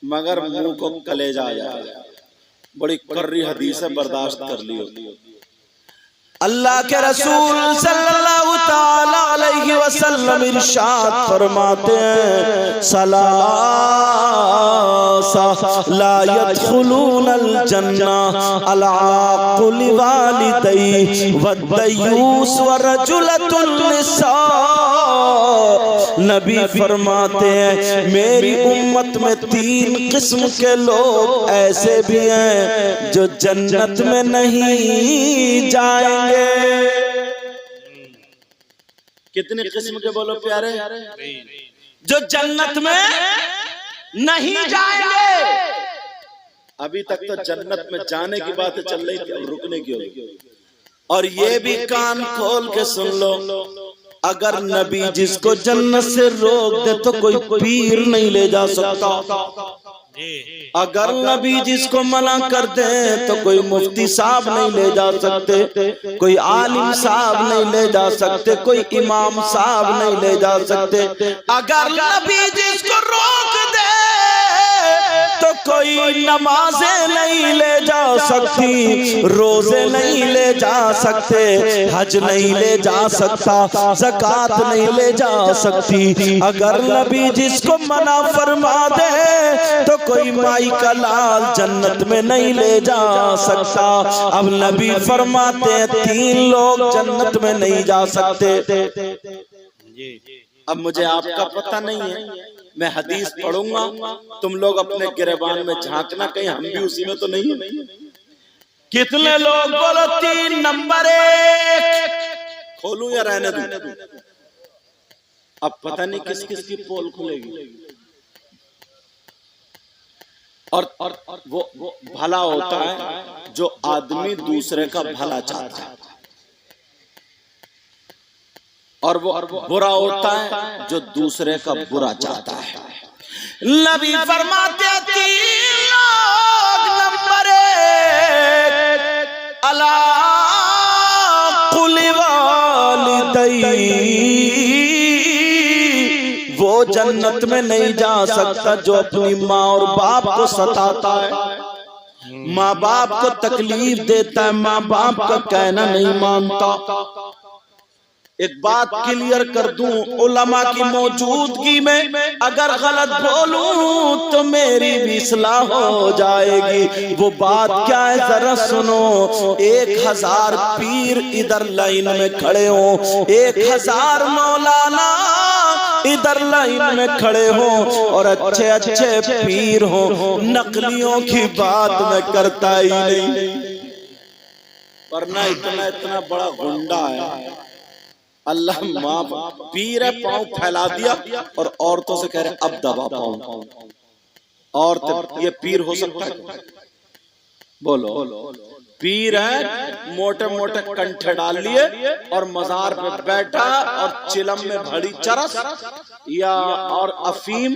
मगर मुंह को कलेजा आ जाए, बड़ी कर्री हदीस है, बर्दाश्त कर लियो। अल्लाह के रसूल सल्लल्लाहु ताला अलैहि वसल्लम इरशाद फरमाते हैं, सलासा ला यदखुलूनल जन्ना अल-आक़ुल वालिदैहि वद्दयूस व रजुलतुन निसा। नबी फरमाते हैं मेरी उम्मत में 3 किस्म के लोग ऐसे भी हैं जो जन्नत में नहीं जाएंगे। कितने किस्म के बोलो प्यारे? जो जन्नत में नहीं जाएंगे। अभी तक तो जन्नत में जाने की बात चल रही थी, अब रुकने की होगी। और ये भी कान खोल के सुन लो, अगर नबी जिसको जन्नत से रोक दे तो कोई पीर नहीं ले जा सकता। अगर नबी जिसको मना कर दे तो कोई मुफ्ती साहब नहीं ले जा सकते, कोई आलिम साहब नहीं ले जा सकते, कोई इमाम साहब नहीं ले जा सकते। अगर नबी जिसको रोक दे तो कोई नमाजें नहीं ले जा सकती, रोजे नहीं ले जा सकते, हज नहीं ले जा सकता, ज़कात नहीं ले जा सकती। अगर नबी जिसको मना फरमा दे तो कोई माई का लाल जन्नत में नहीं ले जा सकता। अब नबी फरमाते हैं 3 लोग जन्नत में नहीं जा सकते। अब मुझे आपका पता नहीं है, मैं हदीस पढ़ूंगा, तुम लोग अपने गिरबान में झांकना कहीं हम भी उसी में तो नहीं है। कितने लोग बोलो? 3 नंबर 1 खोलूं या रहने दूं? अब पता नहीं किस किस की पोल खुलेगी। और वो भला होता है जो आदमी दूसरे का भला चाहता है, और वो बुरा होता है जो दूसरे का बुरा चाहता है। नबी फरमाते 3 लोग नंबर 1 अला कुल वालिदैही, वो जन्नत में नहीं जा सकता जो अपनी माँ और बाप को सताता है, माँ बाप को तकलीफ देता है, माँ बाप का कहना नहीं मानता। एक बात क्लियर कर दूं, उलमा की मौजूदगी में अगर गलत बोलूं तो मेरी भी इस्लाह हो जाएगी। वो बात क्या है जरा सुनो। 1000 पीर इधर लाइन में खड़े हो, 1000 मौलाना इधर लाइन में खड़े हो, और अच्छे अच्छे पीर हो, नकलियों की बात मैं करता ही नहीं। वरना इतना बड़ा गुंडा है, अल्लाह माफ, पीर है, पांव फैला दिया और औरतों से कह रहे अब दबा पाऊं। और ये पीर हो सकता है? बोलो, पीर है, मोटे मोटे कंठे डाल लिए और मजार पे बैठा और चिलम में भरी चरस या और अफीम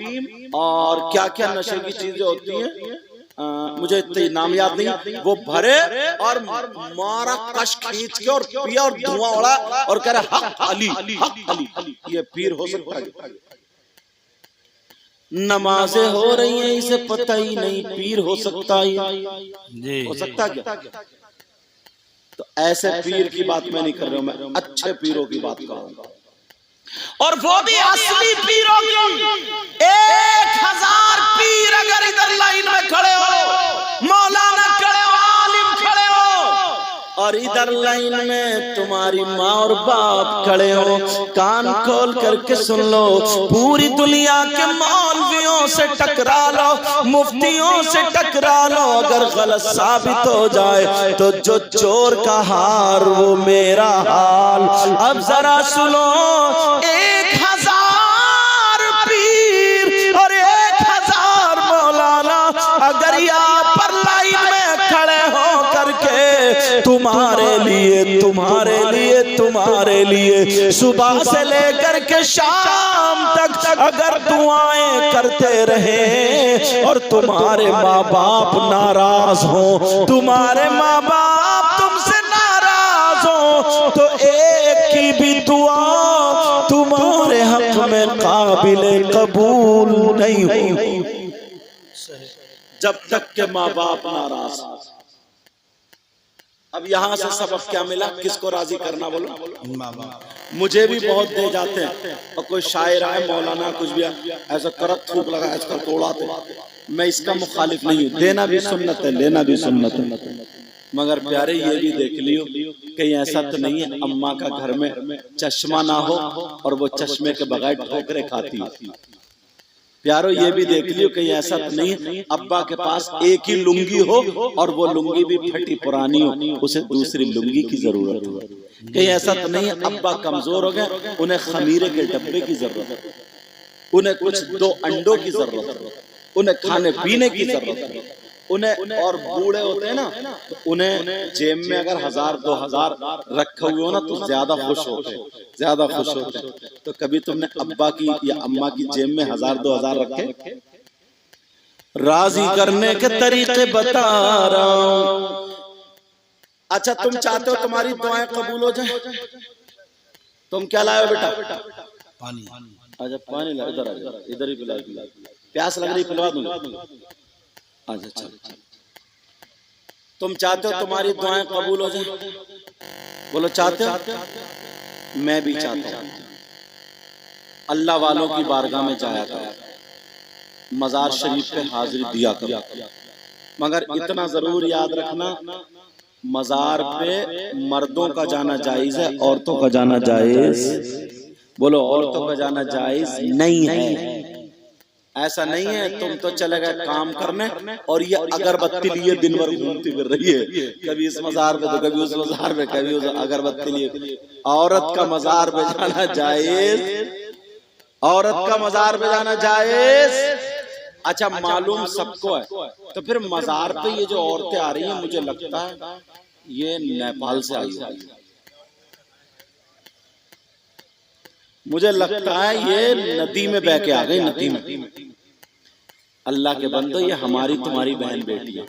और क्या क्या नशे की चीजें होती हैं, मुझे इतने नाम याद नहीं, वो भरे और मारा कश खींच के और पिया और धुआं उड़ा और कह रहे हक अली, हक अली। ये पीर हो सकता है? नमाजें हो रही हैं, इसे पता ही नहीं, पीर हो सकता है? हो सकता क्या? तो ऐसे पीर की बात मैं नहीं कर रहा हूं, मैं अच्छे पीरों की बात कर रहा हूं, और वो भी असली पीरों की। 1000 पीर अगर इधर लाइन में खड़े हो, मौलाना खड़े हो, आलिम खड़े हो, और इधर लाइन में तुम्हारी माँ और बाप खड़े हो, कान खोल करके सुन लो। पूरी दुनिया के मौलवियों से टकरा लो, मुफ्तियों से टकरा लो, अगर गलत साबित हो जाए तो जो चोर का हार वो मेरा हाल। अब जरा सुनो, 1000 पीर और 1000 मौलाना अगर यहाँ पर लाइन में खड़े हो करके तुम्हारे लिए, तुम्हारे लिए, तुम्हारे लिए सुबह से लेकर के शाम तक अगर दुआएं करते रहे और तुम्हारे माँ बाप नाराज हो, तुम्हारे माँ बाप तुमसे नाराज हो, तो एक की भी दुआ तुम्हारे हक में काबिले कबूल नहीं हुई जब तक के माँ बाप नाराज। अब यहाँ से सबक क्या मिला? किसको राजी करना बोलो? मुझे भी बहुत दे जाते हैं, और कोई शायर आए, मौलाना कुछ भी ऐसा करत थूक लगा, ऐसा तोड़ाते, मैं इसका मुखालिफ नहीं हूँ, देना भी सुन्नत है, लेना भी सुन्नत है। मगर प्यारे ये भी देख लियो कहीं ऐसा तो नहीं है अम्मा का घर में चश्मा ना हो और वो चश्मे के बगैर ठोकरे खाती है। प्यारो ये भी देख लियो कहीं ऐसा तो नहीं अब्बा के पास एक ही लुंगी हो और वो लुंगी भी फटी पुरानी हो, उसे दूसरी लुंगी की जरूरत हो। कहीं ऐसा तो नहीं अब्बा कमजोर हो गए, उन्हें खमीरे के डब्बे की जरूरत है, उन्हें कुछ 2 अंडों की जरूरत है, उन्हें खाने पीने की जरूरत है, उन्हें और बूढ़े होते हैं ना तो उन्हें जेब में अगर 1000-2000 रखे हुए हो ना तो ज्यादा खुश होते हैं, ज्यादा खुश होते हैं। तो कभी तुमने अब्बा की या अम्मा की जेब में 1000-2000 रखे? राजी करने के तरीके बता रहा हूँ। अच्छा तुम चाहते हो तुम्हारी दुआएं कबूल हो जाए, तुम क्या लाए हो बेटा? पानी। अच्छा पानी ला, इधर आ जा, इधर ही पिला, प्यास लग रही पिलवा दूंगा। अच्छा चल, तुम चाहते हो तुम्हारी दुआएं कबूल हो जाए? बोलो चाहते हो? मैं भी चाहता हूं। अल्लाह वालों की बारगाह में जाया करो, मजार शरीफ पे हाजिरी दिया करो, मगर इतना जरूर याद रखना, मजार पे मर्दों का जाना जायज है, औरतों का जाना जायज। बोलो औरतों का जाना जायज नहीं है। ऐसा नहीं है तुम तो चले गए काम करने और ये अगरबत्ती लिए दिन भर घूमती फिर रही है, कभी इस मजार पे तो कभी उस मजार पे, कभी उस अगरबत्ती लिए। औरत का मजार पे जाना जायज, औरत का मजार पे जाना जायज। अच्छा मालूम सबको है, तो फिर मजार पे ये जो औरतें आ रही हैं, मुझे लगता है ये नेपाल से आई है, मुझे लगता है ये नदी में बह के आ गई, नदी में। अल्लाह के बंदो, ये हमारी तुम्हारी बहन बेटी है।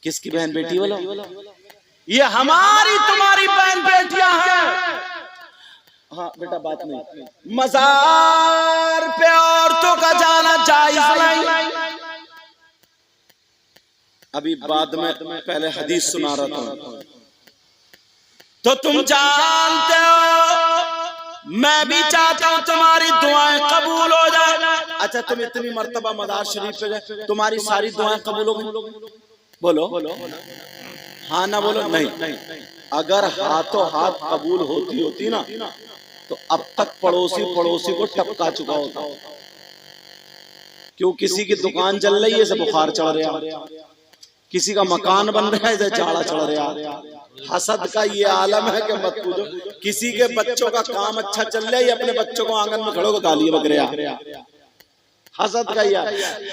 किसकी बहन बेटी बोलो? ये हमारी तुम्हारी बहन बेटियां हैं। हाँ बेटा बात नहीं, मजार पे औरतों का जाना जायज नहीं। अभी बाद में पहले हदीस सुना रहा था, तो तुम जानते हो मैं भी चाहता हूं तुम्हारी दुआएं कबूल हो जाए। अच्छा तुम इतनी मर्तबा मजार शरीफ पे गए, तुम्हारी सारी दुआएं कबूल हो गई? बोलो हाँ ना बोलो नहीं। अगर हाथों हाथ कबूल होती ना, तो अब तक पड़ोसी को टपका चुका होता। क्यों? किसी की दुकान चल रही है इसे बुखार चढ़ रहा, किसी का मकान बन रहा है इसे चाड़ा चढ़ रहा। हसद का ये आलम है कि मत पूछो। किसी के बच्चों का काम अच्छा चल रहा है, अपने बच्चों को आंगन में खड़ो को गाली बकरे हसद का ये।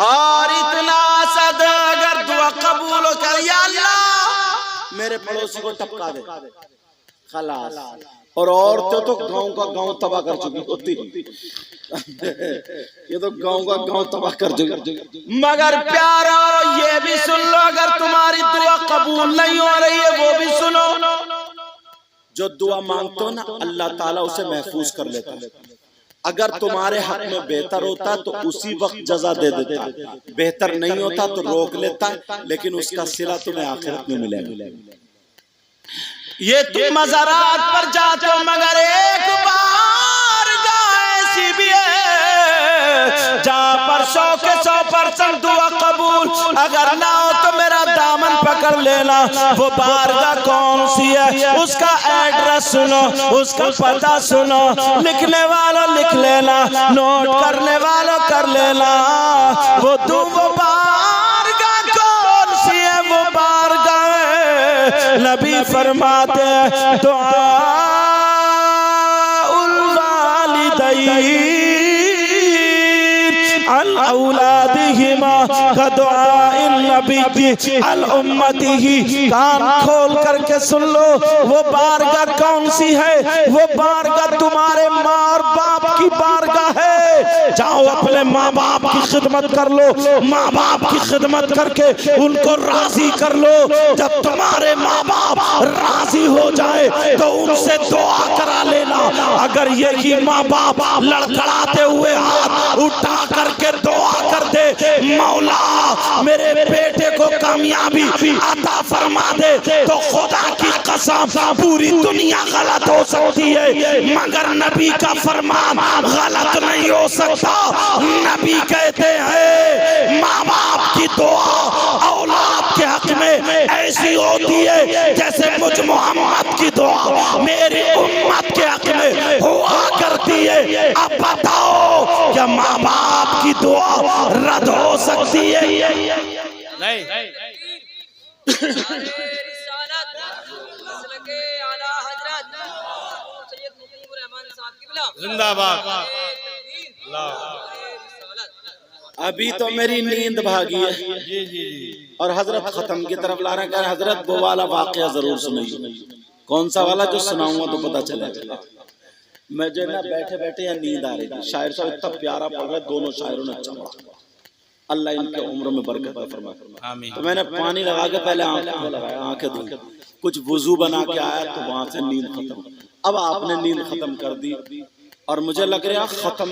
और इतना हसद अगर दुआ कबूल हो कर, या अल्लाह मेरे पड़ोसी को टपका दे, खलास। और औरतें तो गांव का गांव तबाह कर चुकी होती, ये तो गांव का गांव तबाह कर चुकी। मगर प्यारो ये भी सुन लो, अगर तुम्हारी दुआ कबूल नहीं हो रही है वो भी सुनो, जो दुआ मांगते हो ना अल्लाह ताला उसे महफूज कर लेता है। अगर तुम्हारे हक में बेहतर होता तो उसी वक्त जजा दे देता, बेहतर नहीं होता तो रोक लेता, लेकिन उसका सिला तुम्हें आखिरत में मिलेगा। ये तुम मज़ारात पर जाते हो, मगर एक बार ऐसी भी है जहाँ पर 100% दुआ कबूल। अगर ना हो तो मेरा दामन पकड़ लेना। वो बारगाह कौन सी है, उसका एड्रेस सुनो, उसका पता सुनो। लिखने वालों लिख लेना, नोट करने वालों कर लेना। वो बारगाह कौन सी है, वो बारगाह नबी फरमाते दुआ उल वालिदैन अल औलादिहिमा का दुआ इन नबी की अल उम्मतिही। कान खोल करके सुन लो, वो बारगाह कौन सी है? वो बारगाह तुम्हारे माँ और बाप की बारगाह है। जाओ अपने माँ बाप की खिदमत कर लो, माँ बाप की खिदमत करके उनको राजी कर लो। जब तुम्हारे माँ बाप राजी हो जाए तो उनसे दुआ करा लेना। अगर यही माँ बाप लड़खड़ाते हुए हाथ उठा करके दुआ कर दे, मौला मेरे बेटे को कामयाबी अता फरमा दे, तो खुदा की कसम पूरी दुनिया गलत हो सकती है मगर नबी का फरमान गलत नहीं हो सकता। नबी कहते हैं माँ बाप की दुआ औलाद के हक में ऐसी होती है जैसे मुझ मोहम्मद की दुआ मेरी उम्मत के हक में हुआ करती है। अब बताओ क्या माँ बाप की दुआ रद्द हो सकती है? नहीं। जिंदाबाद। अभी तो मेरी नींद भागी है जी जी और हजरत खत्म की तरफ ला रहे हैं। हजरत वो वाला वाकया जरूर सुनाइए। कौन सा वाला? जो सुनाऊंगा तो पता चलेगा। मैं जो ना बैठे बैठे या नींद आ रही थी, शायर साहब इतना प्यारा पढ़ रहे, दोनों शायरों ने अच्छा पढ़ा, अल्लाह इनके उम्र में बरकत फरमाए। तो मैंने पानी लगा के पहले आंखें लगाया, आंखें धोई, कुछ वुजू बना के आया तो वहां से नींद खत्म। अब आपने नींद खत्म कर दी और मुझे लग रहा खत्म,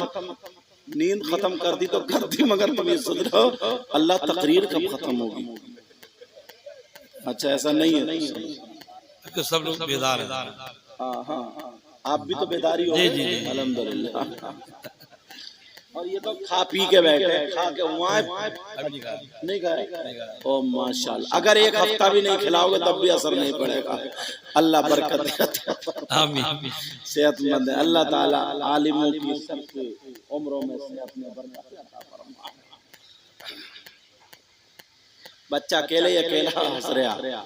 नींद खत्म कर दी तो कर दी, मगर तुम ये सोच रहे हो अल्लाह तकरीर कब खत्म होगी। अच्छा ऐसा नहीं है। कि सब लोग बेदार हैं। हाँ हाँ, आप भी तो बेदारी हो। जी, जी, जी। अल्हम्दुलिल्लाह। और ये तो खा पी के बैठे, खा के वहाँ अभी नहीं खाए। ओ माशाल्लाह, अगर एक हफ्ता भी नहीं खिलाओगे तब भी असर नहीं पड़ेगा। अल्लाह बरकत दे, आमीन। सेहतमंद है अल्लाह ताला, आलिमों की सबकी उम्रों में सेहत में बरकत अता फरमाए। बच्चा अकेले हंस रहा,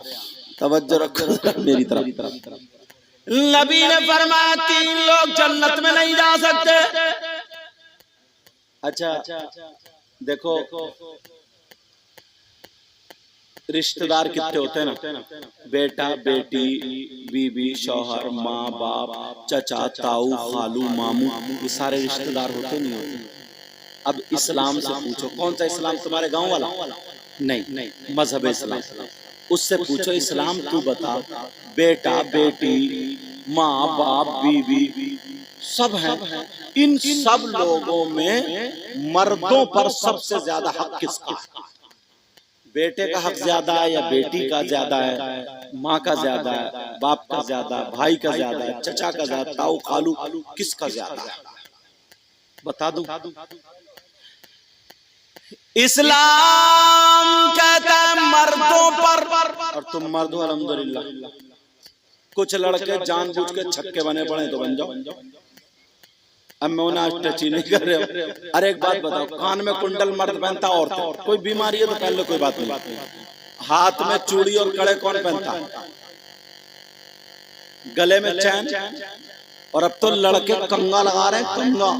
तवज्जो रखो मेरी तरफ। नबी ने फरमाया 3 लोग जन्नत में नहीं जा सकते। अच्छा देखो, रिश्तेदार कितने होते हैं ना, बेटा बेटी, बीबी शौहर, माँ बाप, चचा ताऊ खालू मामू, ये सारे रिश्तेदार होते नहीं होते। अब इस्लाम से पूछो, कौन सा इस्लाम, तुम्हारे गांव वाला? नहीं, मजहब इस्लाम। उससे पूछो इस्लाम तू बता, बेटा बेटी माँ बाप बीवी सब हैं, इन सब लोगों में मर्दों पर सबसे ज्यादा हक किसका? बेटे का हक ज्यादा है या बेटी का ज्यादा है? माँ का ज्यादा है, बाप का ज्यादा है, भाई का ज्यादा है, चचा का ज्यादा, ताऊ खालू, किसका ज्यादा है? बता दूं? इस्लाम कहता है मर्दों पर, और तुम मर्द हो अल्हम्दुलिल्लाह। कुछ लड़के जानबूझ के छक्के बने पड़े तो बन जाओ। अब मैं उन्हें आज टच ही नहीं कर रहे हो। अरे एक बात बताओ, कान में कुंडल मर्द पहनता, औरत कोई बीमारी है तो पहन लो, कोई बात नहीं। हाथ में चूड़ी और कड़े कौन पहनता? गले में चैन, और अब तो लड़के कंगा लगा रहे हैं, कंगा।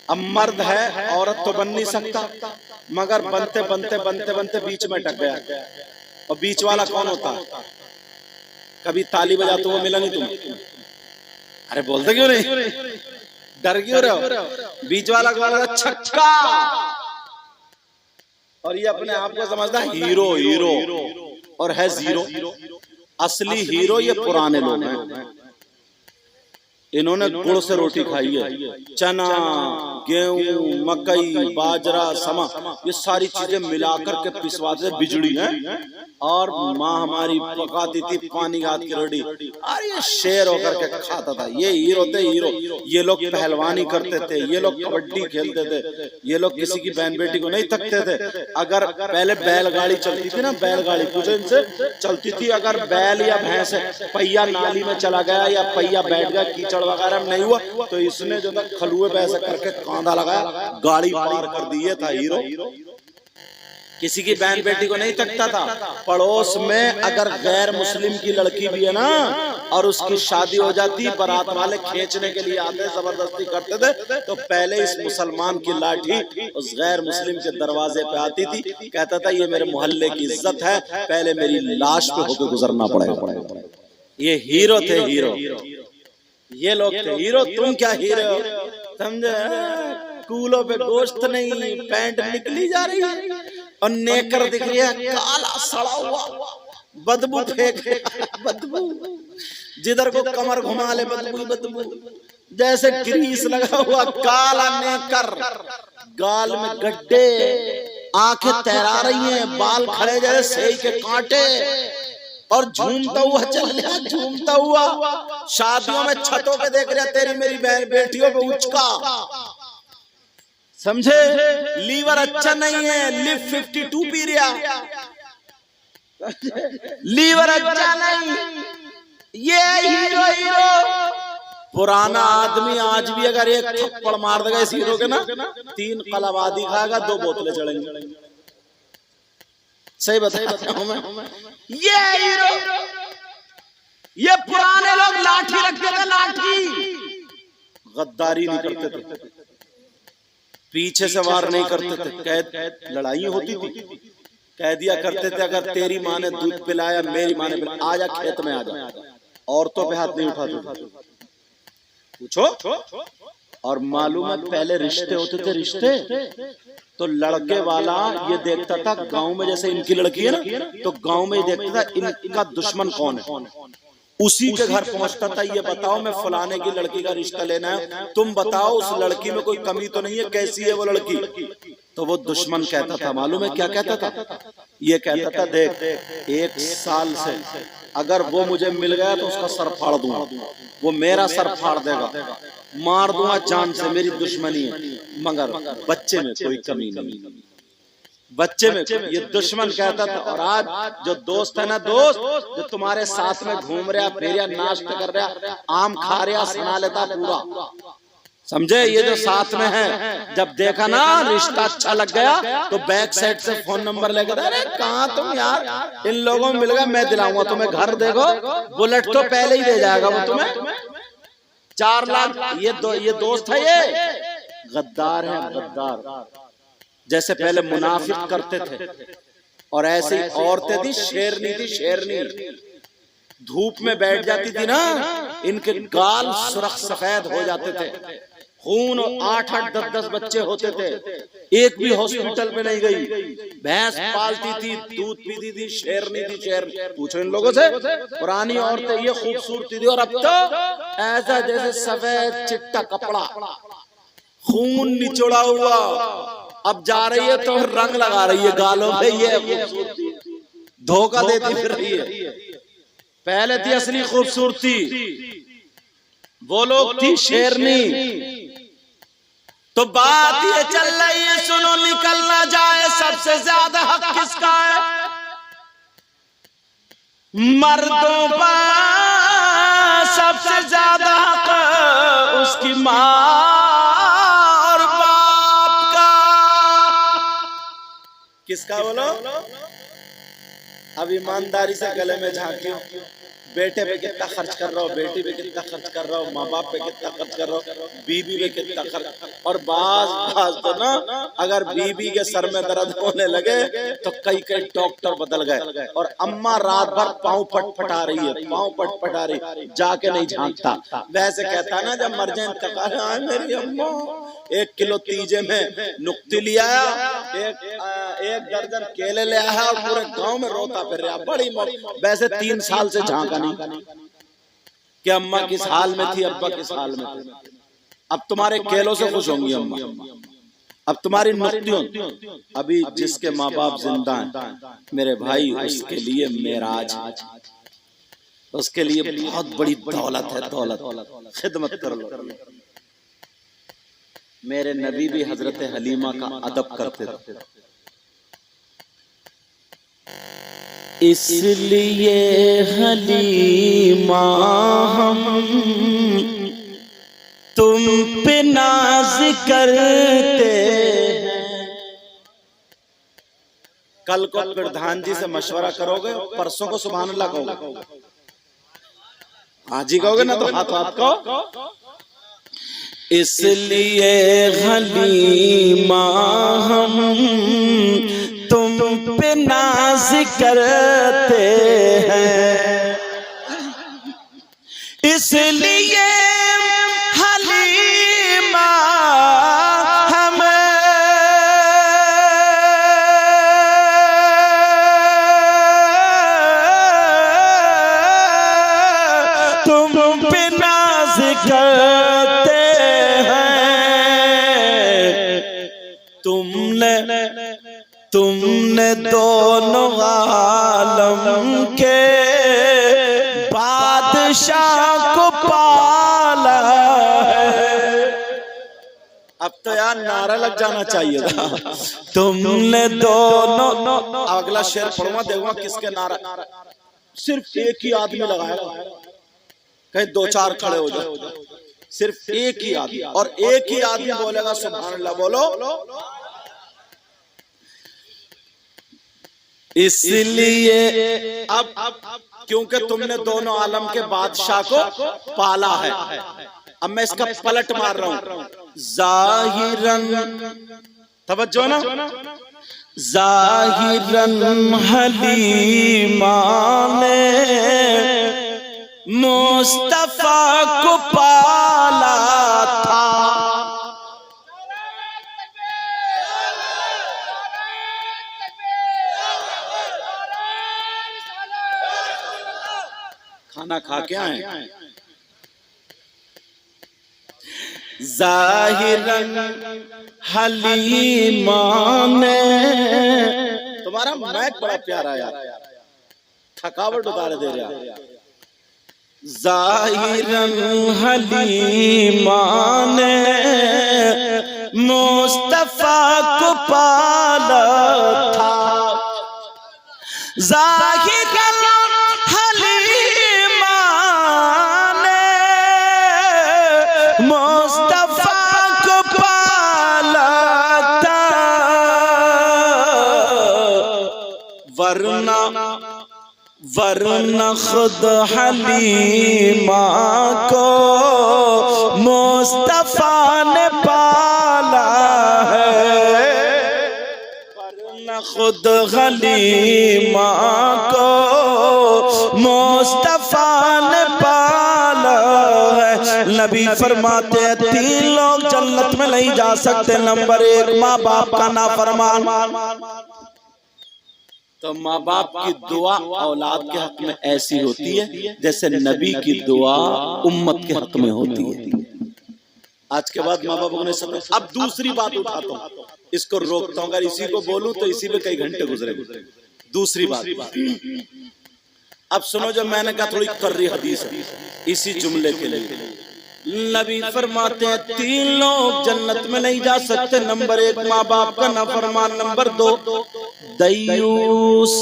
अब मर्द है, औरत तो बन नहीं सकता, मगर बनते बनते बनते बनते बीच में अटक गया। और बीच वाला कौन होता है? कभी ताली बजा तो वो मिला नहीं तुम? अरे बोलते क्यों नहीं, डर क्यों रहे हो? बीच वाला कौन होता? छक्का। और ये अपने आप को समझता है हीरो, और है जीरो। असली हीरो ये पुराने लोग हैं। इन्होंने गुड़ से रोटी खाई है, चना गेहूं मकई बाजरा समा, ये सारी चीजें मिलाकर के पिसवाते बिजड़ी है। और माँ हमारी पकाती थी पानी घात की रोटी, और ये शेर होकर के खाता था। ये हीरो थे, हीरो। ये लोग पहलवानी करते थे, ये लोग कबड्डी खेलते थे, ये लोग किसी की बहन बेटी को नहीं तकते थे। अगर पहले बैलगाड़ी चलती थी ना, बैलगाड़ी पूछो इनसे, चलती थी, अगर बैल या भैंस पहिया नाली में चला गया या पहिया बैठ गया, कीचड़ वगैरह में नहीं हुआ, तो इसने जो था खलुए पे ऐसा करके कांधा लगाया, गाड़ी पार कर दी। था हीरो। किसी की बहन बेटी को नहीं तकता था। पड़ोस में अगर गैर मुस्लिम की लड़की भी है ना, और उसकी शादी हो जाती, बारात वाले खींचने के लिए आते, जबरदस्ती करते थे, तो पहले इस मुसलमान की लाठी उस गैर मुस्लिम के दरवाजे पे आती थी। कहता था ये मेरे मोहल्ले की इज्जत है, पहले मेरी लाश पे होकर गुजरना पड़ेगा। ये हीरो थे, हीरो। ये लोग थे हीरो। तुम क्या हीरो समझे? कूलों पे गोश्त नहीं, पैंट निकली जा रही है और नेकर दिख रही है काला सड़ा हुआ, बदबू फेंक, बदबू जिधर को कमर घुमा ले बदबू बदबू, जैसे ग्रीस लगा हुआ काला नेकर, गाल में गड्ढे, आंखें तैरा रही हैं, बाल खड़े जैसे सेई के कांटे, और झूमता हुआ चल रहा, झूमता हुआ। शादियों में छतों पे देख रहा तेरी मेरी बहन बेटियों पे उचका, समझे? लीवर अच्छा नहीं है, लिव 52 पी रहा, लीवर अच्छा नहीं। ये हीरो, हीरो पुराना आदमी आज भी अगर एक थप्पड़ मार देगा इस हीरो के ना, 3 कलाबादी खाएगा, 2 बोतलें चढ़ेंगी। सही बताया मैं? ये हीरो, ये पुराने लोग लाठी रखते थे, लाठी। गद्दारी नहीं करते थे, पीछे से वार नहीं करते थे, कैद लड़ाई होती थी, कह दिया करते थे अगर तेरी माँ ने दूध पिलाया, मेरी माँ ने पिलाया, आजा खेत में आजा। औरतों पे हाथ नहीं उठाते थे, पूछो। और मालूम है पहले रिश्ते होते थे, रिश्ते तो लड़के वाला ये देखता था गांव में, जैसे इनकी लड़की है ना, तो गांव में ये देखता था इनका दुश्मन कौन है, उसी के घर पहुंचता था। ये बताओ मैं फलाने की लड़की का रिश्ता लेना है, तुम बताओ उस लड़की में कोई कमी तो नहीं है, कैसी है वो लड़की? तो वो दुश्मन कहता था। मालूम है क्या कहता था? ये कहता था देख 1 साल से अगर वो मुझे मिल गया तो उसका सर फाड़ दूंगा, वो मेरा सर फाड़ देगा, मार दूंगा जान से, मेरी दुश्मनी है, मगर बच्चे में कोई कमी नहीं, बच्चे में ये दुश्मन कहता था। और आज जो दोस्त है ना, दोस्त जो तुम्हारे साथ में घूम रहा, फिर नाश्ता कर रहा, आम खा रहा, सुना लेता पूरा, समझे, ये जो साथ में है, जब देखा ना रिश्ता अच्छा लग गया तो बैक साइड से फोन नंबर लेकर, अरे कहाँ तुम यार, इन लोगों में मिल गया, मैं दिलाऊंगा तुम्हें घर, देखो बुलेट तो पहले ही दे जाएगा वो तुम्हें, 4 लाख। ये दोस्त है, ये गद्दार है, गद्दार। जैसे पहले मुनाफिक करते थे और ऐसी औरतें थी, शेरनी थी, शेरनी, धूप में बैठ जाती थी ना, इनके गाल सुर्ख सफेद हो जाते थे, खून, 8-8 10-10 बच्चे होते थे, एक भी हॉस्पिटल में नहीं गई, भैंस पालती थी, दूध पीती थी, शेरनी थी, शेर। पूछो इन लोगों से, पुरानी औरतें ये खूबसूरती थी, और अब तो ऐसा जैसे सफेद चिट्टा कपड़ा, खून निचोड़ा हुआ, अब जा रही है तो रंग लगा रही है गालों पे, ये धोखा देती फिर रही है। पहले थी असली खूबसूरती, वो लोग थी शेरनी। तो बात ये चल रही है, सुनो, निकल ना जाए, सबसे ज्यादा हक किसका है? मर्दों पर सबसे ज्यादा हक उसकी माँ और बाप का। किसका बोलो? अब ईमानदारी से गले में झांकियो, बेटे पे कितना खर्च कर रहा हो, बेटी पे कितना खर्च कर रहा हो, माँ बाप पे कितना खर्च कर रहा हो, बीबी पे कितना खर्च। और बाज तो ना, अगर बीबी के सर में दर्द होने लगे तो कई डॉक्टर बदल गए, और अम्मा रात भर पाँव पटपटा रही है, पाँव पटपटा रही, जाके नहीं झांकता। वैसे कहता ना जब मर जाए, मेरी अम्मा 1 किलो तीजे में नुक्ती लिया, 1 दर्जन केले ले आया, और पूरे गांव में रोता फिर रहा, बड़ी वैसे 3 साल से झांका नहीं कि अम्मा किस हाल में थी, अब्बा किस हाल में थे। अब तुम्हारे केलों से खुश होंगी अम्मा, अब तुम्हारी नुक्तियों। अभी जिसके माँ बाप जिंदा हैं मेरे भाई, उसके लिए मेराज, उसके लिए बहुत बड़ी दौलत है, दौलत, खिदमत कर लो। मेरे नबी भी हजरत हलीमा का अदब करते थे, इसलिए हलीमा हम तुम पे नाज करते हैं। कल को प्रधान जी से मशवरा करोगे, परसों को सुभान अल्लाह कहोगे, आज ही कहोगे ना तो हाथ हाथ को। इसलिए हलीमा हम तुम पे नाज करते हैं, इसलिए हलीमा हम तुम पे नाज करते हैं। तुमने दोनों आलम के बादशाह को पाला है। अब तो यार नारा लग जाना चाहिए था। तुमने दोनों, अगला शेर पढ़ूंगा, देखूंगा किसके नारा। सिर्फ एक ही आदमी लगाएगा, कहीं 2-4 खड़े हो जाए, सिर्फ एक ही आदमी, और एक ही आदमी बोलेगा सुभान अल्लाह। बोलो। इसलिए अब क्योंकि तुमने दोनों आलम के बादशाह को पाला है, अब मैं इसका पलट मार रहा हूं। जाहिरन, तवज्जो ना, जाहिरन हलीमा ने मुस्तफा को पाला था। खाना खा के आए। जाहिरन हलीमा ने तुम्हारा मैक बड़ा प्यारा यार, थकावट उतार दे रहा। ज़ाहिरन हलीमा ने मुस्तफा को पाला था, ज़ाहिरन हलीमा ने मुस्तफा को पाला था, वरना खुद हलीमा को मुस्तफा ने पाला है, वरना खुद हलीमा को मुस्तफा ने पाला है। नबी फरमाते हैं 3 लोग जन्नत में नहीं जा सकते। नंबर 1 माँ बाप का नाफरमान। तो माँ बाप की दुआ औलाद के हक में ऐसी होती है जैसे नबी की दुआ उम्मत के हक में होती है। आज के बाद माँ बापों ने सब। अब दूसरी बात उठाता हूँ, इसको रोकता हूँ, अगर इसी को बोलूं तो इसी में कई घंटे गुजरे। दूसरी बात, अब सुनो, जो मैंने कहा थोड़ी कर्री हदीस है इसी जुमले के लिए। नबी फरमाते हैं 3 लोग जन्नत में नहीं जा सकते। नंबर 1 माँ बाप का नाफरमान। नंबर 2 दयूस।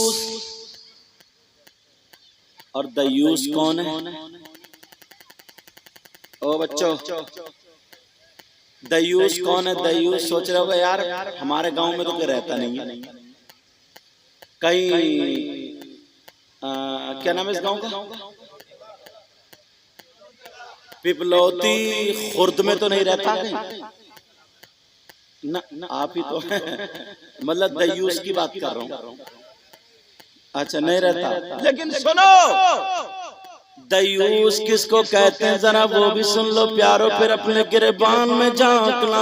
और दयूस कौन है? ओ बच्चों, दयूस कौन है? दयूस सोच रहे होगा यार हमारे गांव में तो कोई रहता नहीं है। कहीं क्या नाम है इस गांव का? पिपलौती खुर्द में तो नहीं रहता ना, आप ही तो मतलब दयूस की बात कर रहा हूँ। अच्छा नहीं रहता, लेकिन सुनो दयूस किसको कहते हैं जरा वो भी सुन लो प्यारो, फिर अपने गिरबान में झांकना।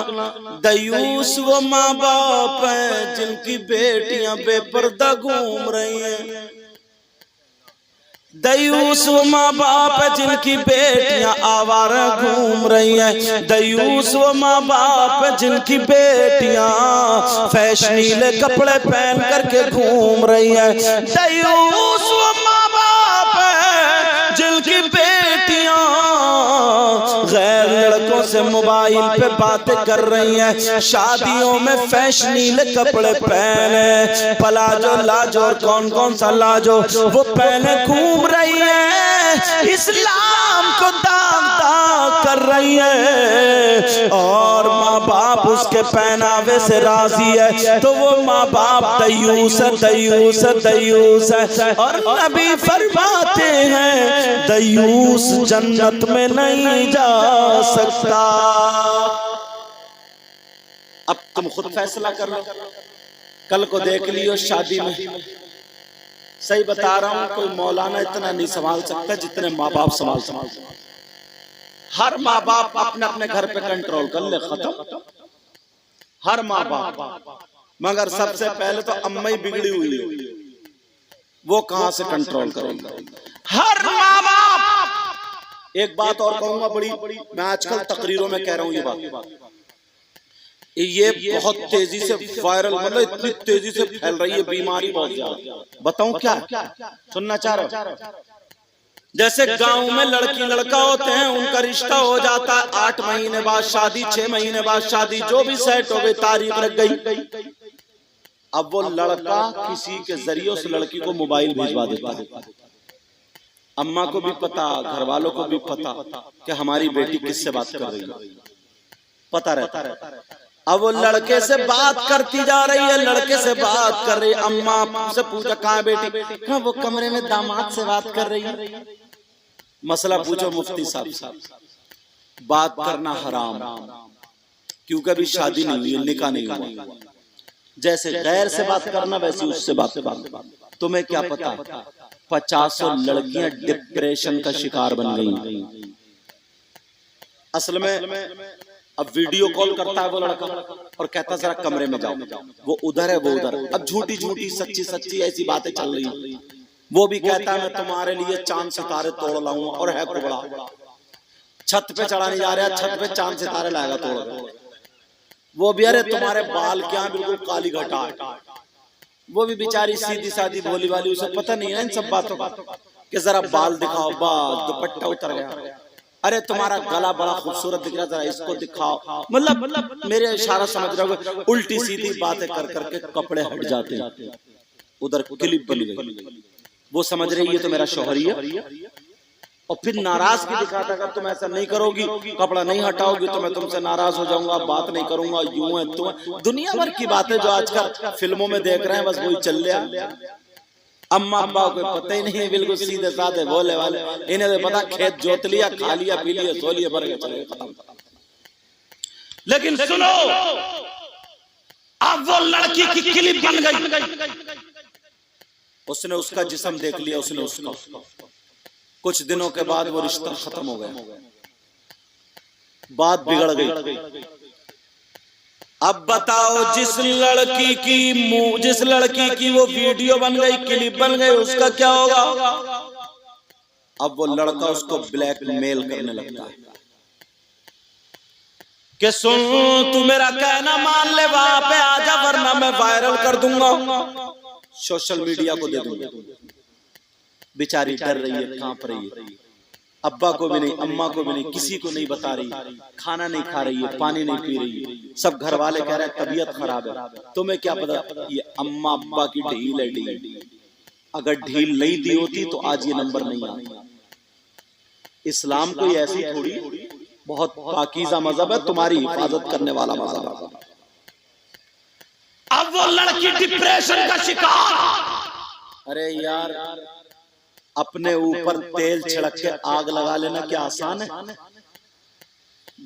दयूस वो माँ बाप है जिनकी बेटियां बेपर्दा घूम रही हैं। दयूस वो माँ बाप है जिनकी बेटियां आवारा घूम रही हैं। दयूस वो माँ बाप है जिनकी बेटियां फैशनीले कपड़े पहन करके घूम रही हैं। दयूस वो माँ बाप है जिनकी बेटियां गैर लड़कों से मोबाइल पे बातें कर रही हैं, शादियों में फैशनीले कपड़े पहने, पलाजो लाजो और कौन कौन सा लाजो वो पहने घूम रही है, इस्लाम को दाग दाग कर रही है। और माँ बाप उसके पहनावे से राजी है, तो वो माँ बाप दयूस है, दयूस है, दयूस है। और नबी फरमाते हैं दयूस जन्नत में नहीं जा सकता। अब तुम खुद फैसला कर लो, कल को देख लियो शादी में। सही बता रहा हूं, कोई मौलाना इतना नहीं संभाल सकता जितने माँ बाप संभाल सकते। हर माँ बाप अपने अपने घर पे कंट्रोल कर ले, खत्म। हर माँ बाप, मगर सबसे पहले तो अम्मा ही बिगड़ी हुई है, वो कहां से कंट्रोल करेंगे? हर माँ बाप। एक बात और कहूंगा बड़ी, मैं आजकल तकरीरों में कह रहा हूं ये बात, ये बहुत तेजी से वायरल, मतलब इतनी तेजी से फैल रही है बीमारी बहुत ज्यादा। बताऊं क्या? सुनना चाह रहा हूं? जैसे गांव में लड़की लड़का होते हैं, उनका रिश्ता हो जाता है, 8 महीने बाद शादी, 6 महीने बाद शादी, जो भी सेट हो गई, तारीख लग गई। अब वो लड़का किसी के जरिए उस लड़की को मोबाइल भिजवा देता है। अम्मा को भी पता, घर वालों को भी पता कि हमारी बेटी किससे बात कर रही है, पता रहता है। अब वो लड़के से बात करती जा रही है, लड़के से बात कर रही है। अम्मा से पूछा कहाँ है बेटी? कहाँ? वो कमरे में दामाद से बात कर रही है। मसला पूछो मुफ्ती साहब, बात करना हराम, क्योंकि अभी शादी नहीं हुई, निकाह नहीं हुआ। जैसे गैर से बात करना वैसे उससे बात करना। तुम्हें क्या पता 50 लड़कियां डिप्रेशन का शिकार बन गई। असल में अब वीडियो कॉल करता है वो लड़का और कहता जरा कमरे में जाओ, वो उधर है, वो उधर। अब झूठी झूठी सच्ची सच्ची ऐसी बातें चल रही हैं। वो भी कहता है मैं तुम्हारे लिए चांद सितारे तोड़ लाऊंगा, और है कुबड़ा, छत पे चढ़ा नहीं जा रहा, छत पे चांद सितारे लाएगा तोड़। वो भी अरे तुम्हारे बाल क्या बिल्कुल काली घटा, वो भी बेचारी सीधी सादी भोली वाली, उसे पता नहीं है इन सब बातों का कि जरा बाल दिखाओ, बाल दुपट्टा उतर गया, अरे तुम्हारा गला बड़ा खूबसूरत दिख रहा, जरा इसको दिखाओ। मतलब मेरे इशारा समझ रहे हो, उल्टी सीधी बातें कर करके कपड़े हट जाते हैं। उधर क्लिप बन गई, वो समझ रही है तो मेरा शौहर ही है, और फिर नाराज की दिखाता, अगर तुम ऐसा नहीं करोगी, कपड़ा नहीं हटाओगी तो मैं तुमसे नाराज हो जाऊंगा, बात नहीं करूंगा, यूं है तुम है। दुनिया भर की बातें जो आजकल फिल्मों में देख रहे हैं, बस वही चल रहा। अम्मा अब्बा को पता ही नहीं है, बिल्कुल सीधे साधे भोले वाले, इन्हें तो पता खेत जोत लिया, खा लिया, पी लिया, सो लिया, भर गए, चले खत्म। लेकिन सुनो, अब वो लड़की की क्लिप बन गई, उसने उसका जिस्म देख लिया, उसने उसका, कुछ दिनों के बाद वो रिश्ता खत्म हो गया, बात बिगड़ गई। अब बताओ, जिस लड़की की वो वीडियो बन गई, क्लिप बन गई, उसका क्या होगा? अब वो लड़का उसको ब्लैकमेल करने लगता है कि सुन, तू मेरा कहना मान ले, वहां पे आजा, वरना मैं वायरल कर दूंगा, सोशल मीडिया को दे दूंगा। बेचारी डर रही है, कांप रही है, अब्बा को भी नहीं, अम्मा को भी नहीं, किसी को नहीं बता रही, खाना नहीं खा रही है, पानी नहीं पी रही है, सब घर वाले कह रहे हैं तबीयत खराब है। तुम्हें क्या पता ये अम्मा अब्बा की ढील है, ढील। अगर ढील नहीं दी होती तो आज ये नंबर नहीं आता। इस्लाम कोई ऐसी थोड़ी, बहुत पाकीज़ा मजहब है, तुम्हारी हिफाजत करने वाला मजहब है। अब वो लड़की डिप्रेशन का शिकार। अरे यार, अपने ऊपर तेल छिड़क के आग लगा लेना क्या आसान है?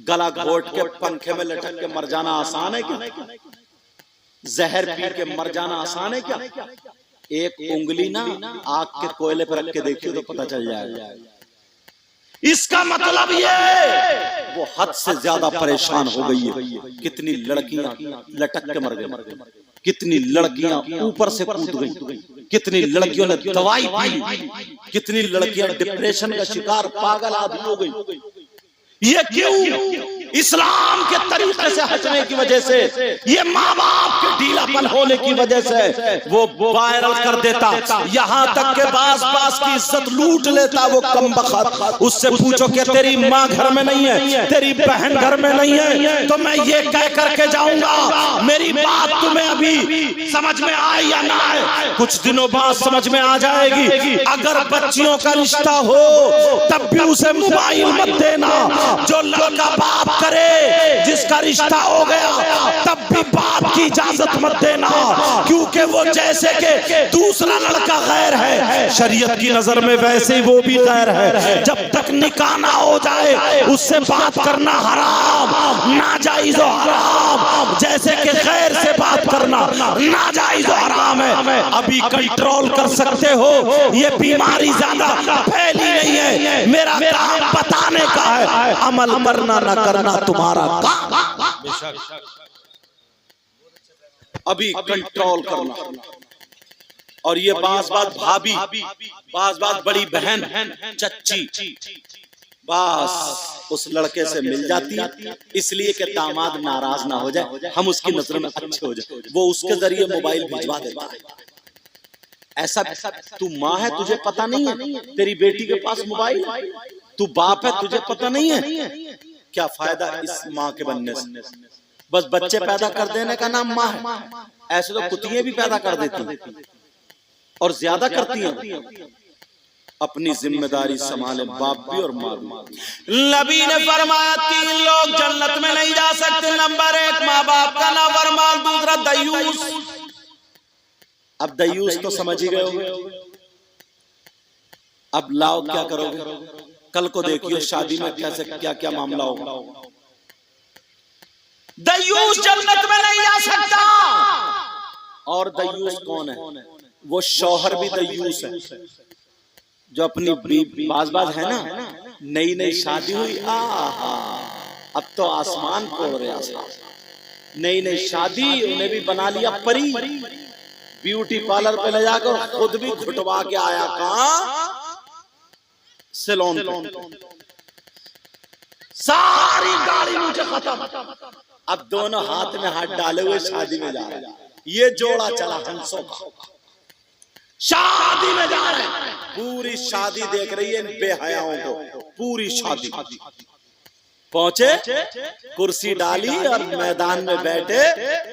गला घोट के पंखे में लटक के मर जाना आसान है क्या? जहर पी के मर जाना आसान है क्या? एक उंगली ना आग के कोयले पर रख के देखिए तो पता चल जाएगा। इसका मतलब ये वो हद से ज्यादा परेशान हो गई है। कितनी लड़कियां लटक के मर गई, कितनी लड़कियां ऊपर से कूद गई, कितनी लड़कियों ने दवाई पी, कितनी लड़कियां डिप्रेशन का शिकार, पागल आदमी हो गई। ये क्यों? इस्लाम के तरीके से हटने की वजह से, ये माँ बाप के ढीलापन होने की वजह से वो वायरल कर देता, यहाँ तक के बास की इज्जत लूट लेता वो कमबख्त। उससे पूछो कि तेरी माँ घर में नहीं है, तेरी बहन घर में नहीं है, तो मैं ये कह करके जाऊंगा, मेरी बात तुम्हें अभी समझ में आए या ना आए, कुछ दिनों बाद समझ में आ जाएगी। अगर बच्चियों का रिश्ता हो तब भी उसे मोबाइल मत देना। जो लड़का बाप करे, जिसका रिश्ता हो गया, तब भी बाप की इजाजत मत देना, क्योंकि वो जैसे के दूसरा लड़का गैर है, शरीयत की नजर में वैसे ही वो भी गैर है। जब तक निकाह ना हो जाए उससे बात करना हराम, नाजायज और हराम, जैसे कि गैर से बात करना नाजायज और हराम है। अभी कंट्रोल कर सकते हो, ये बीमारी ज्यादा फैली नहीं है। मेरा काम बताने का है, अमल करना ना करना तुम्हारा काम। अभी कंट्रोल करना। और ये बात भाभी, बात बड़ी बहन, चच्ची, बस उस लड़के से मिल जाती, इसलिए कि दामाद नाराज ना हो जाए, हम उसकी नजर में अच्छे हो जाए, वो उसके जरिए मोबाइल भिजवा देता है। ऐसा तू माँ है, तुझे पता नहीं है तेरी बेटी के पास मोबाइल, तू बाप है, तुझे पता नहीं है, क्या फायदा इस माँ के बनने से? बस बच्चे पैदा कर देने का नाम माँ है। ऐसे तो कुतियां भी पैदा कर देती और ज्यादा करती हैं। अपनी जिम्मेदारी संभाले बाप भी और माँ भी। नबी ने फरमाया 3 लोग जन्नत में नहीं जा सकते। नंबर 1 माँ बाप का नाफरमान, दूसरा दयूस। अब दयूस तो समझ ही गए होंगे। अब लाओ क्या करोगे? कल को देखिए शादी में कैसे क्या क्या मामला होगा। दयूस जन्नत में नहीं जा सकता। और दयूस कौन है? वो शौहर भी दयूस है, जो अपनी बाज है ना, नई शादी हुई, अब तो आसमान कोड़ रहा, नई शादी, उन्हें भी बना लिया परी, ब्यूटी पार्लर पे ले जाकर खुद भी घुटवा के आया, कहाँ? सैलून पे। सारी गाड़ी मुझे खत्म। अब दोनों हाथ में हाथ डाले हुए शादी में जा रहे हैं। ये जोड़ा चला हंसों का, शादी में जा रहे हैं। पूरी शादी देख रही है इन बेहयाओं को, पूरी शादी। पहुंचे, कुर्सी डाली और मैदान में बैठे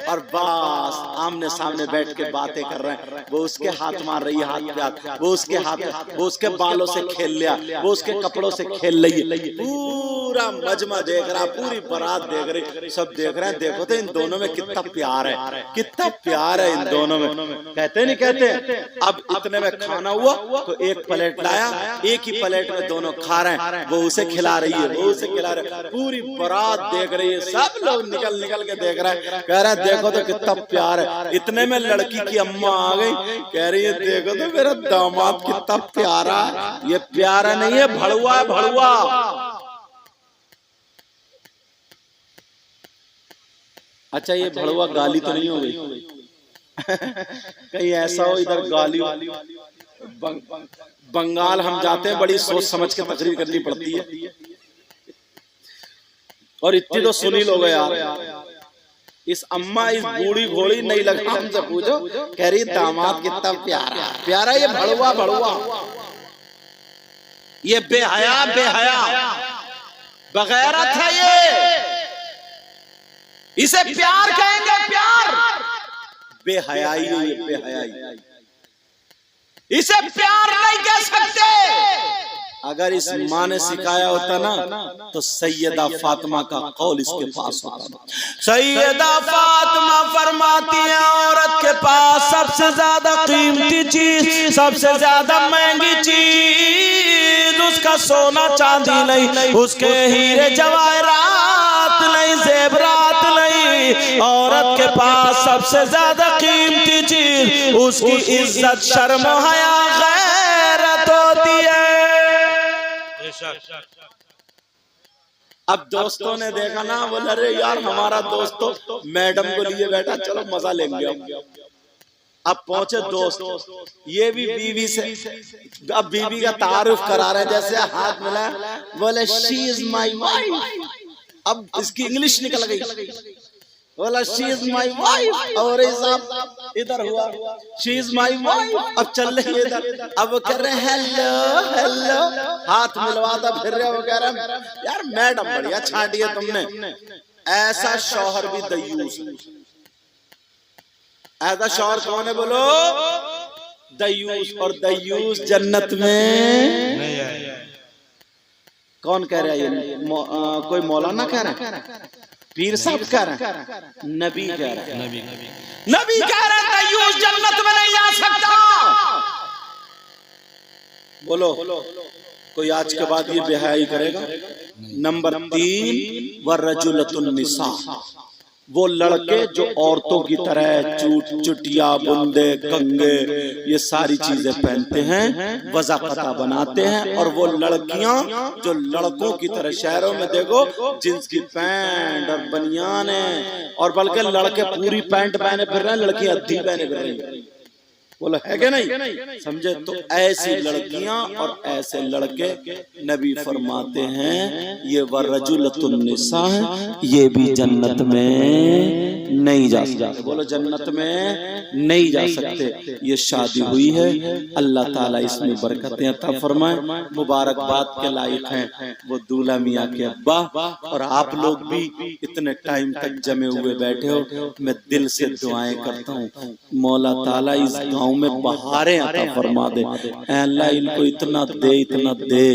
और बस आमने सामने बैठ के बातें कर रहे हैं। वो उसके हाथ मार रही है, हाथ पे हाथ, वो उसके हाथ, वो उसके बालों से खेल लिया, वो उसके कपड़ों से खेल रही है। पूरा मजमा देख रहा, पूरी बारात देख रही, सब देख रहे हैं। देखो तो इन दोनों में कितना प्यार है, कितना प्यार है इन दोनों में। कहते नहीं कहते। अब इतने में खाना हुआ तो एक प्लेट लाया, एक ही प्लेट में दोनों खा रहे हैं। वो उसे खिला रही है, वो उसे खिला रहे, पूरी बारात देख रही है। सब लोग निकल निकल के देख रहे हैं, कह रहे हैं देखो तो कितना प्यार है। इतने में लड़की की अम्मा आ गई, कह रही है देखो तो मेरा दामाद कितना प्यारा है। ये प्यारा नहीं है, भड़ुआ है, भड़ुआ। अच्छा ये भड़ुआ गाली तो नहीं हो गई? कहीं ऐसा हो इधर गाली। बंगाल हम जाते हैं, बड़ी सोच समझ के तकरीर करनी पड़ती है। और इतनी तो सुनी लोग यार। इस अम्मा, इस बूढ़ी घोड़ी नहीं लगा, हमसे पूछो, कह रही दामाद कितना प्यारा प्यारा। ये भड़ुआ भड़ुआ, ये बेहया बेहया बगैरत है। ये इसे प्यार कहेंगे, प्यार। बेहयाई है ये, बेहयाई। इसे प्यार नहीं कह सकते। अगर इस माँ ने सिखाया होता ना तो सैयदा फातिमा का कौल इसके पास होता। सैयदा फातिमा फरमाती है औरत के पास सबसे ज्यादा कीमती चीज, सबसे ज्यादा महंगी चीज उसका सोना चांदी नहीं, उसके हीरे जवाहरात नहीं, जेवरात नहीं। औरत के पास सबसे ज्यादा कीमती चीज उसकी इज्जत, शर्म, हया, गैरत होती है। अब दोस्तों ने देखा ना, बोले अरे यार हमारा दोस्त तो मैडम को लिए बैठा, चलो मजा लेंगे। अब पहुंचे दोस्त, ये भी बीवी से, अब बीवी का तारुफ करा रहे हैं, जैसे हाथ मिला, बोले शी इज माई वाइफ। अब इसकी इंग्लिश निकल गई, बोला शी इज माई वाइफ। और इधर हुआ शी इज माई वाइफ। अब चल रही इधर, अब वो कह रहे हैं हेलो हेलो, हाथ मिलवाता फिर रहे। वो कह रहे यार मैडम बढ़िया छांटी है तुमने। ऐसा शौहर भी दयूस। ऐसा शौहर कौन है बोलो? दयूस। और दयूस जन्नत में नहीं है। कौन कह रहा है ये? कोई मौलाना कह रहा है, पीर साहब कह रहे हैं, नबी कह रहे हैं, नबी कह रहे हैं दयूस जन्नत में नहीं जा सकता। बोलो कोई आज के बाद ये बेहयाई करेगा? नंबर 3 वरजुलतुन निसा, वो लड़के जो औरतों की तरह चुटिया, बुंदे, कंगे, ये सारी चीजें पहनते हैं, वज़ाक़ता बनाते हैं। और वो लड़कियां जो लड़कों की तरह, शहरों में देखो जींस की पैंट और बनियान है, और बल्कि लड़के पूरी पैंट पहने फिर रहे हैं, लड़की अद्धी पहने फिर रही है। बोला है कि नहीं? समझे? तो ऐसी लड़कियां और ऐसे लड़के नबी फरमाते हैं ये वरजुलतुन निसा है, ये भी जन्नत में नहीं जा सकते। बोलो जन्नत में नहीं जा सकते। ये शादी हुई है, अल्लाह ताला इसमें बरकतें अता फरमाए। मुबारकबाद के लायक हैं वो दूल्हा मियाँ के अब्बा। और आप लोग भी इतने टाइम तक जमे हुए बैठे हो, मैं दिल से दुआएं करता हूँ मौला ताला इस गाँव में बहारें अता फरमा दे। अल्लाह इनको इतना दे, इतना दे,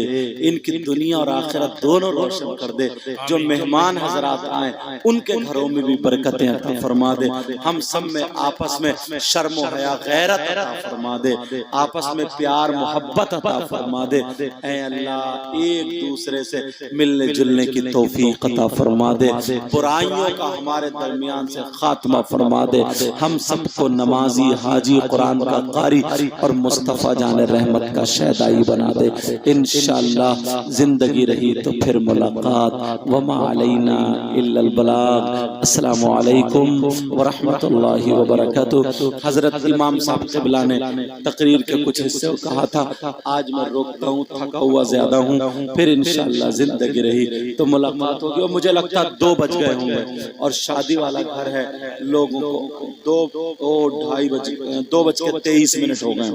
इनकी दुनिया और आखिरत दोनों रोशन कर दे। जो मेहमान हजरात आए उनके घरों में भी बरकतें अता फरमा दे। हम सब में आपस में शर्म हया गैरत अता फरमा दे, आपस में प्यार मोहब्बत अता फरमा दे। ऐ अल्लाह एक दूसरे से मिलने जुलने की तौफीक अता फरमा दे। बुराइयों का हमारे दरमियान से खात्मा फरमा दे। हम सबको नमाजी, हाजी, कुरान कुरान का कारी और मुस्तफ़ा जान रहमत का शहदाई बना दे। इंशाअल्लाह जिंदगी रही तो फिर मुलाकात। वमा अलैना इल्लल बलाग। अस्सलामु अलैकुम व रहमतुल्लाहि व बरकातुहू। हजरत इमाम साहब क़िबला ने तकरीर के कुछ हिस्से कहा था, आज मैं रोकता हूँ, थका हुआ ज्यादा हूँ, फिर इंशाअल्लाह जिंदगी रही तो मुलाकात होगी। और मुझे लगता है 2 बज गए होंगे और शादी वाला घर है, लोगों को 2:23 हो गए।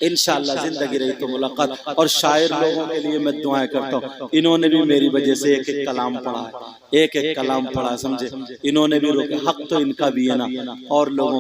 इंशाअल्लाह जिंदगी रही तो मुलाकात। और शायर लोगों के लिए मैं दुआएं करता हूँ, इन्होंने भी मेरी वजह से एक एक कलाम पढ़ा है, एक एक कलाम पढ़ा, समझे, इन्होंने भी रोके, हक तो इनका भी है ना, और लोगों